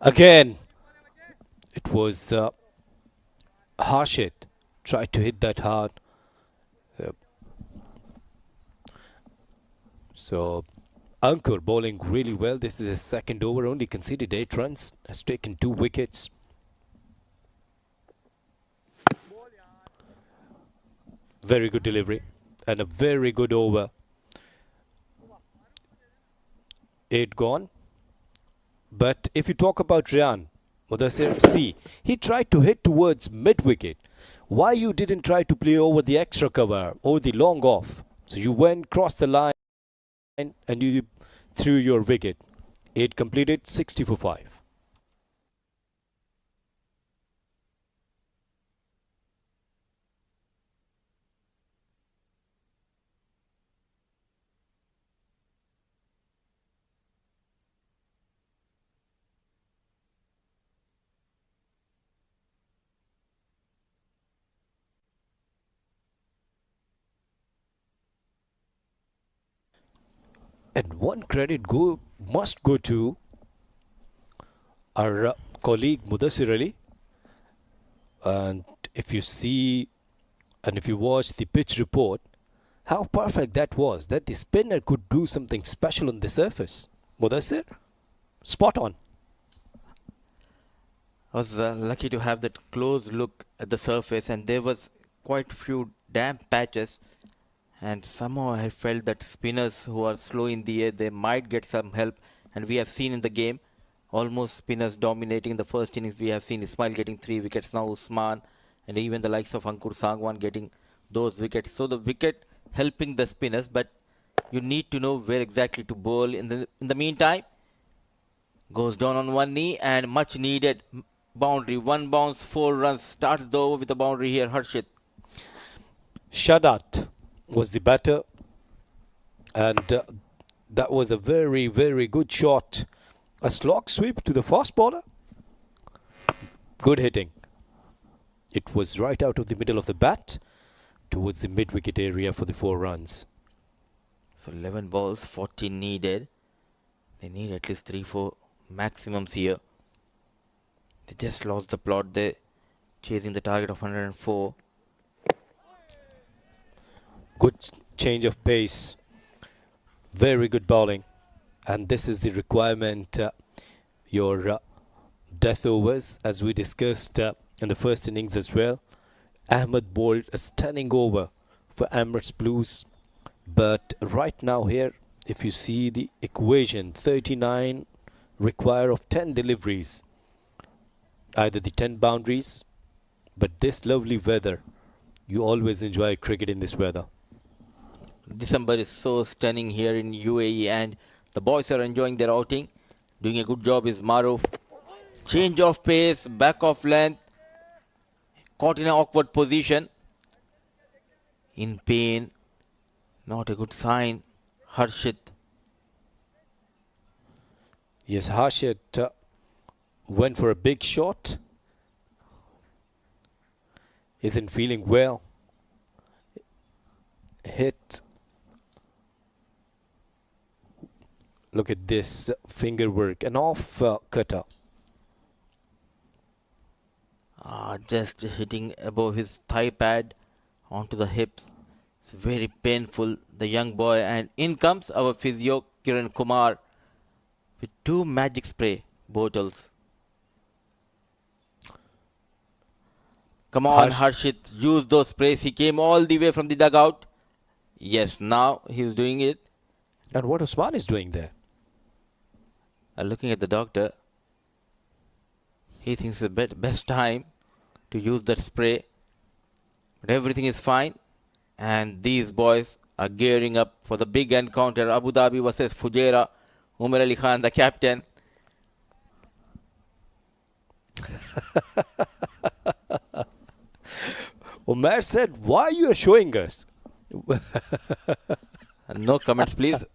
Again, it was Harshit tried to hit that hard. So Ankur bowling really well. This is his second over, only conceded 8 runs, has taken 2 wickets. Very good delivery and a very good over. 8 gone. But if you talk about Ryan, Mudassir, see, he tried to hit towards mid-wicket. Why you didn't try to play over the extra cover or the long off? So you went, crossed the line and you threw your wicket. 8 completed, 60 for 5. And one credit must go to our colleague Mudassir Ali. And if you see and if you watch the pitch report, how perfect that was, that the spinner could do something special on the surface. Mudassir, spot on. I was lucky to have that close look at the surface, and there was quite few damp patches. And somehow I felt that spinners who are slow in the air, they might get some help. And we have seen in the game, almost spinners dominating the first innings. We have seen Ismail getting 3 wickets, now Usman, and even the likes of Ankur Sangwan getting those wickets. So the wicket helping the spinners, but you need to know where exactly to bowl. In the meantime, goes down on one knee and much needed boundary. 1 bounce, 4 runs. Starts the over with a boundary here, Harshit. Shadat was the batter, and that was a very, very good shot. A slog sweep to the fast bowler. Good hitting. It was right out of the middle of the bat towards the mid-wicket area for the 4 runs. So 11 balls, 14 needed. They need at least 3-4 maximums here. They just lost the plot. They're chasing the target of 104. Good change of pace. Very good bowling. And this is the requirement. Your death overs, as we discussed in the first innings as well. Ahmed bowled a stunning over for Emirates Blues. But right now here, if you see the equation, 39 require of 10 deliveries. Either the 10 boundaries, but this lovely weather, you always enjoy cricket in this weather. December is so stunning here in UAE, and the boys are enjoying their outing. Doing a good job is Maruf. Change of pace, back of length. Caught in an awkward position. In pain. Not a good sign. Harshit. Yes, Harshit went for a big shot. Isn't feeling well. Hit. Look at this finger work. An off cutter. Just hitting above his thigh pad onto the hips. It's very painful, the young boy. And in comes our physio, Kiran Kumar, with 2 magic spray bottles. Come on, Harshit, use those sprays. He came all the way from the dugout. Yes, now he's doing it. And what Usman is doing there? Looking at the doctor, he thinks the best time to use that spray. But everything is fine. And these boys are gearing up for the big encounter. Abu Dhabi versus Fujairah. Umar Ali Khan, the captain. Umar said, why you are showing us? No comments, please.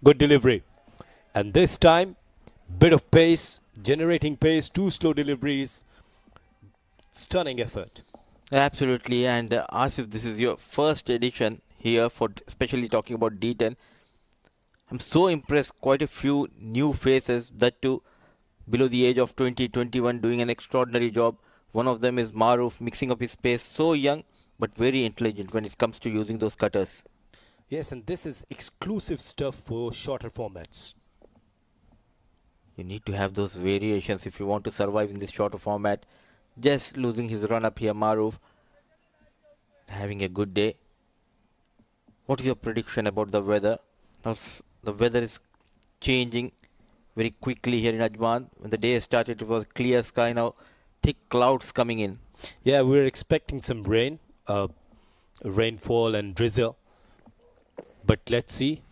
Good delivery. And this time, bit of pace, generating pace, 2 slow deliveries. Stunning effort. Absolutely. And Asif, this is your first edition here for especially talking about D10. I'm so impressed. Quite a few new faces, that too below the age of 20, 21, doing an extraordinary job. One of them is Maruf, mixing up his pace. So young, but very intelligent when it comes to using those cutters. Yes, and this is exclusive stuff for shorter formats. You need to have those variations if you want to survive in this shorter format. Just losing his run up here, Maruf. Having a good day. What is your prediction about the weather? Now the weather is changing very quickly here in Ajman. When the day started, it was clear sky. Now thick clouds coming in. Yeah, we're expecting some rain, rainfall and drizzle. But let's see.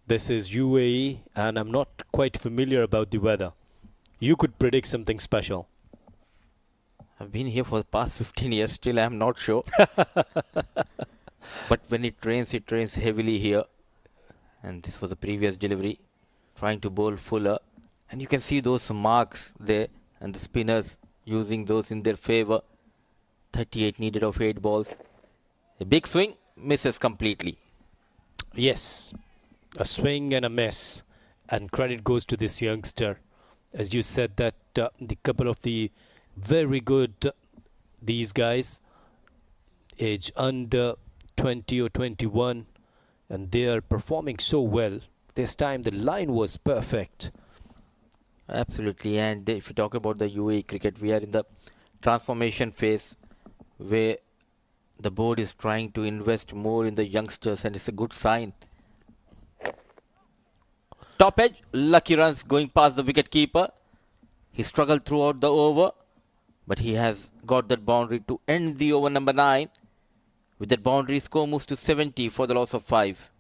This is UAE and I'm not quite familiar about the weather. You could predict something special. I've been here for the past 15 years. Still, I'm not sure. But when it rains heavily here. And this was the previous delivery. Trying to bowl fuller. And you can see those marks there. And the spinners using those in their favor. 38 needed of 8 balls. A big swing. Misses completely. Yes, a swing and a miss, and credit goes to this youngster. As you said that the couple of the very good, these guys, age under 20 or 21, and they are performing so well. This time the line was perfect. Absolutely. And if you talk about the UAE cricket, we are in the transformation phase where the board is trying to invest more in the youngsters, and it's a good sign. Top edge, lucky runs going past the wicket keeper. He struggled throughout the over, but he has got that boundary to end the over number 9. With that boundary, score moves to 70 for the loss of 5.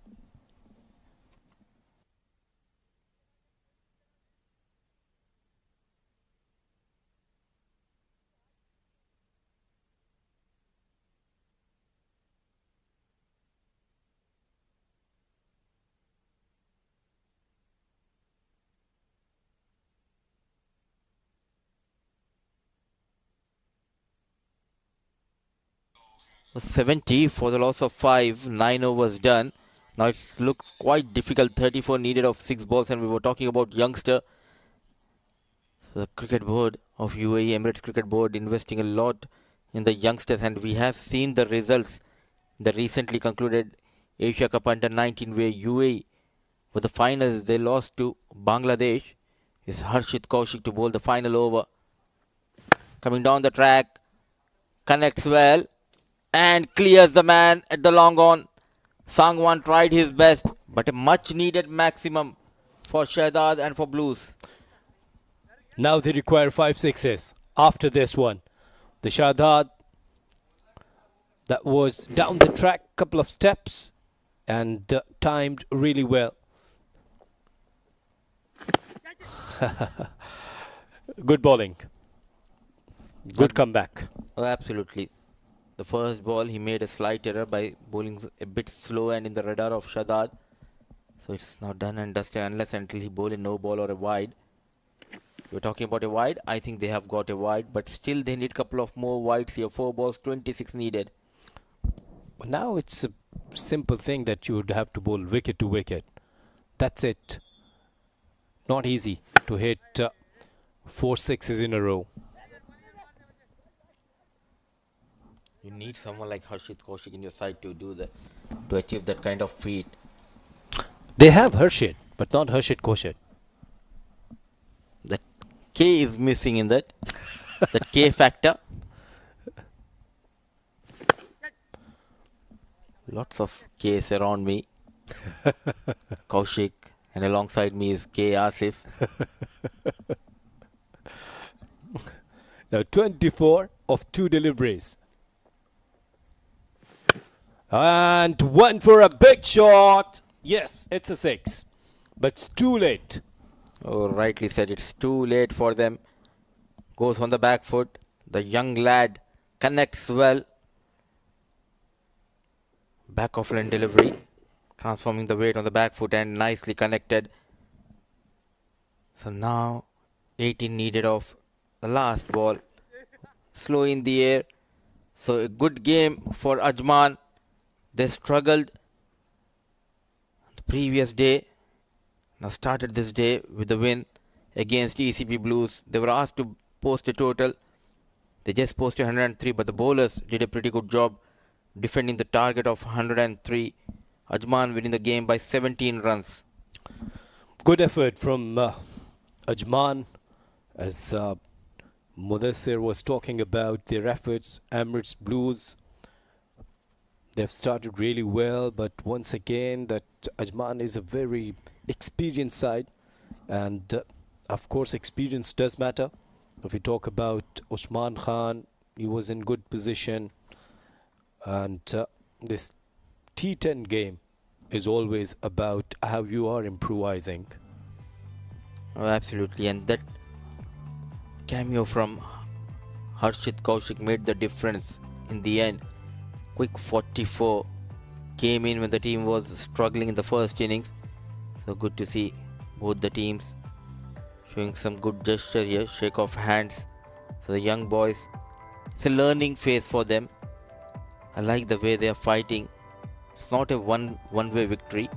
Was 70 for the loss of 5. 9 overs done. Now it looks quite difficult. 34 needed of 6 balls, and we were talking about youngster. So the cricket board of UAE, Emirates Cricket Board, investing a lot in the youngsters, and we have seen the results. The recently concluded Asia Cup Under 19, where UAE were the finals. They lost to Bangladesh. It's Harshit Kaushik to bowl the final over. Coming down the track, connects well and clears the man at the long on. Sangwan tried his best, but a much needed maximum for Shahzad and for Blues. Now they require 5 sixes after this one. The Shahzad, that was down the track couple of steps and timed really well. Good bowling. Good comeback. Oh, absolutely. The first ball, he made a slight error by bowling a bit slow and in the radar of Shadad. So it's now done and dusted unless until he bowl a no ball or a wide. We're talking about a wide. I think they have got a wide, but still they need a couple of more wides here. 4 balls, 26 needed. But now it's a simple thing that you would have to bowl wicket to wicket. That's it. Not easy to hit 4 sixes in a row. You need someone like Harshit Kaushik in your side to achieve that kind of feat. They have Harshit, but not Harshit Kaushik. That K is missing in that. That K factor. Lots of Ks around me. Kaushik, and alongside me is K Asif. Now 24 of 2 deliveries. And one for a big shot. Yes, it's a 6. But it's too late. Oh, rightly said, it's too late for them. Goes on the back foot. The young lad connects well. Back off line delivery. Transforming the weight on the back foot and nicely connected. So now 18 needed of the last ball. Slow in the air. So a good game for Ajman. They struggled the previous day. Now started this day with the win against ECP Blues. They were asked to post a total. They just posted 103, but the bowlers did a pretty good job defending the target of 103. Ajman winning the game by 17 runs. Good effort from Ajman. As Mudassir was talking about their efforts, Emirates Blues, they've started really well, but once again that Ajman is a very experienced side, and of course experience does matter. If we talk about Usman Khan, he was in good position, and this T10 game is always about how you are improvising. Oh, absolutely, and that cameo from Harshit Kaushik made the difference in the end. Quick 44 came in when the team was struggling in the first innings. So good to see both the teams showing some good gesture here. Shake of hands for the young boys. It's a learning phase for them. I like the way they are fighting. It's not a one-way victory.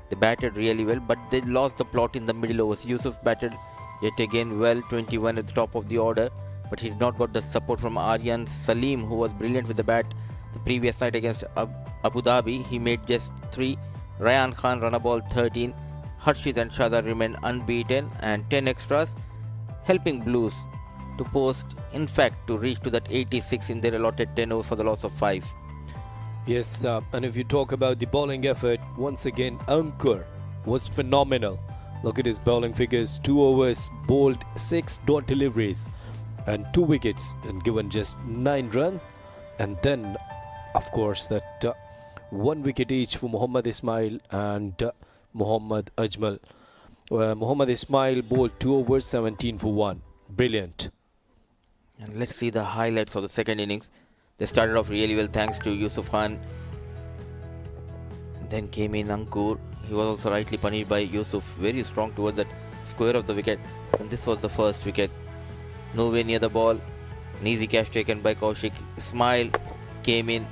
They batted really well, but they lost the plot in the middle overs. Yusuf batted yet again well, 21 at the top of the order, but he did not got the support from Aryan Salim, who was brilliant with the bat the previous night against Abu Dhabi. He made just 3. Ryan Khan run a ball 13. Harshit and Shada remained unbeaten and 10 extras, helping Blues to post, in fact, to reach to that 86 in their allotted 10 overs for the loss of 5. Yes, and if you talk about the bowling effort, once again, Ankur was phenomenal. Look at his bowling figures. 2 overs, bowled 6 dot deliveries and 2 wickets and given just 9 runs. And then, of course, that 1 wicket each for Muhammad Ismail and Muhammad Ajmal. Muhammad Ismail bowled 2 overs, 17 for 1. Brilliant. And let's see the highlights of the second innings. They started off really well thanks to Yusuf Khan. Then came in Ankur. He was also rightly punished by Yusuf. Very strong towards that square of the wicket. And this was the first wicket. Nowhere near the ball. An easy catch taken by Kaushik. Ismail came in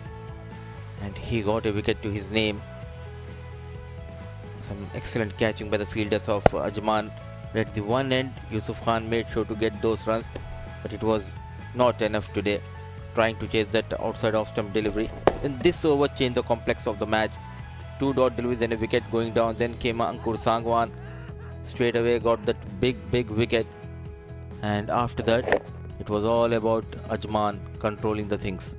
and he got a wicket to his name. Some excellent catching by the fielders of Ajman. At the one end, Yusuf Khan made sure to get those runs, but it was not enough today, trying to chase that outside off stump delivery. Then this over changed the complex of the match. 2 dot deliveries and a wicket going down. Then came Ankur Sangwan. Straight away got that big wicket. And after that, it was all about Ajman controlling the things.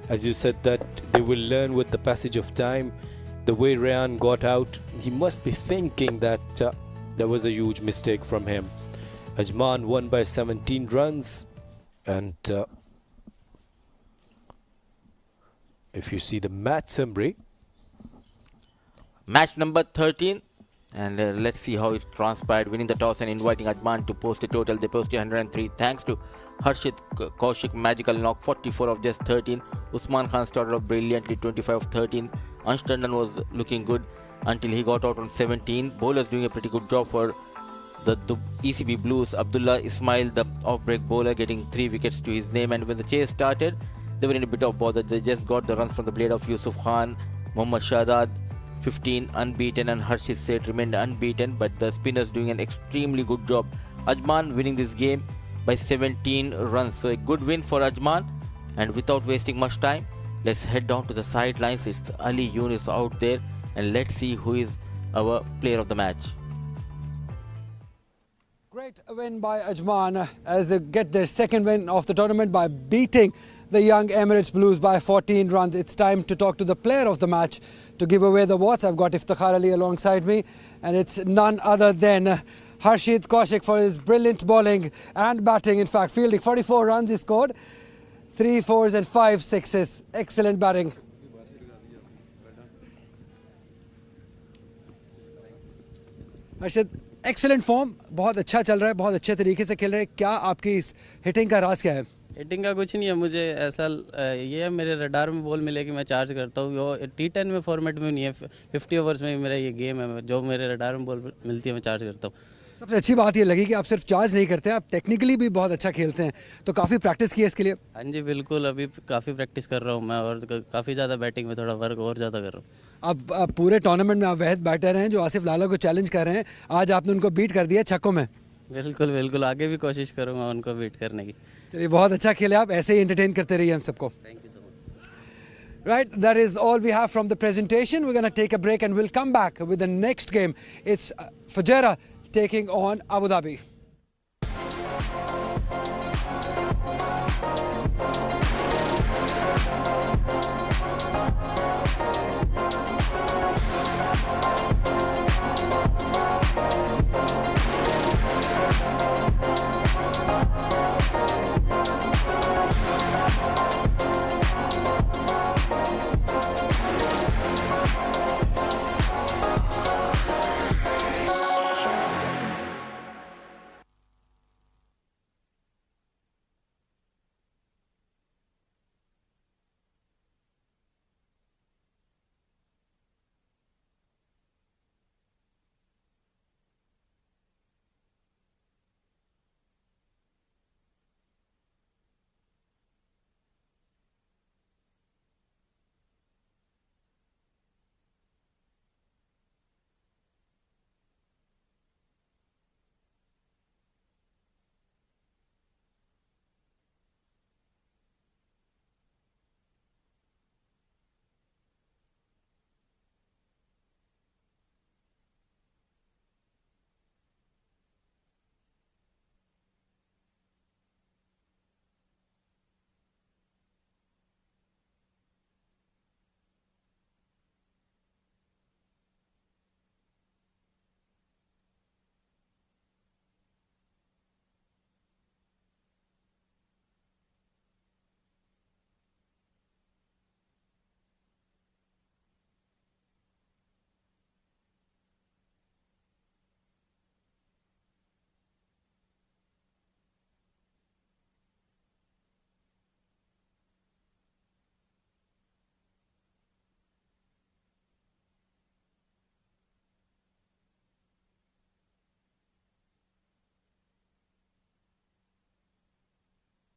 As you said that they will learn with the passage of time. The way Ryan got out, he must be thinking that there was a huge mistake from him. Ajman won by 17 runs, and if you see the match summary, Match number 13, And let's see how it transpired. Winning the toss and inviting Ajman to post the total. They posted 103 thanks to Harshit Kaushik magical knock 44 of just 13. Usman Khan started off brilliantly 25 of 13. Ansh Tandon was looking good until he got out on 17. Bowlers doing a pretty good job for the ECB Blues. Abdullah Ismail, the off-break bowler, getting 3 wickets to his name. And when the chase started, they were in a bit of bother. They just got the runs from the blade of Yusuf Khan. Mohammad Shahzad 15 unbeaten, and Harshit Seth remained unbeaten, but the spinners doing an extremely good job. Ajman winning this game by 17 runs. So a good win for Ajman. And without wasting much time, let's head down to the sidelines. It's Ali Yunus out there, and let's see who is our player of the match. Great win by Ajman as they get their second win of the tournament by beating the young Emirates Blues by 14 runs. It's time to talk to the player of the match to give away the awards. I've got Iftikhar Ali alongside me, and it's none other than Harshit Kaushik for his brilliant bowling and batting. In fact, fielding 44 runs he scored, 3 fours and 5 sixes. Excellent batting. Harshit, excellent form, बहुत अच्छा चल रहा है, बहुत अच्छे तरीके से खेल रहे हैं. क्या आपकी इस हिटिंग का राज क्या है? हिटिंग का कुछ नहीं है, मुझे ऐसा ये है मेरे रडार में बॉल मिले कि मैं चार्ज करता हूँ. वो T10 में फॉर्मेट में नहीं है, 50 ओवर्स में मेरा ये गेम है. जो मेरे रडार में बॉल मिलती है मैं चार्ज करता हूँ. सबसे अच्छी बात ये लगी कि आप सिर्फ चार्ज नहीं करते हैं, आप टेक्निकली भी बहुत अच्छा खेलते हैं. तो काफ़ी प्रैक्टिस की है इसके लिए? हाँ जी बिल्कुल, अभी काफ़ी प्रैक्टिस कर रहा हूँ मैं, और काफ़ी ज़्यादा बैटिंग में थोड़ा वर्क और ज़्यादा कर रहा हूँ. अब पूरे टूर्नामेंट में आप वहद बैटर हैं जो आसिफ लाला को चैलेंज कर रहे हैं. आज आपने उनको बीट कर दिया छक्कों में. बिल्कुल बिल्कुल, आगे भी कोशिश करूँगा उनको बीट करने की. चलिए, बहुत अच्छा खेले आप, ऐसे ही एंटरटेन करते रहिए हम सबको. Thank you so much. Right, that is all we have from the presentation. We're going to take a break and we'll come back with the next game. It's Fujairah taking on Abu Dhabi.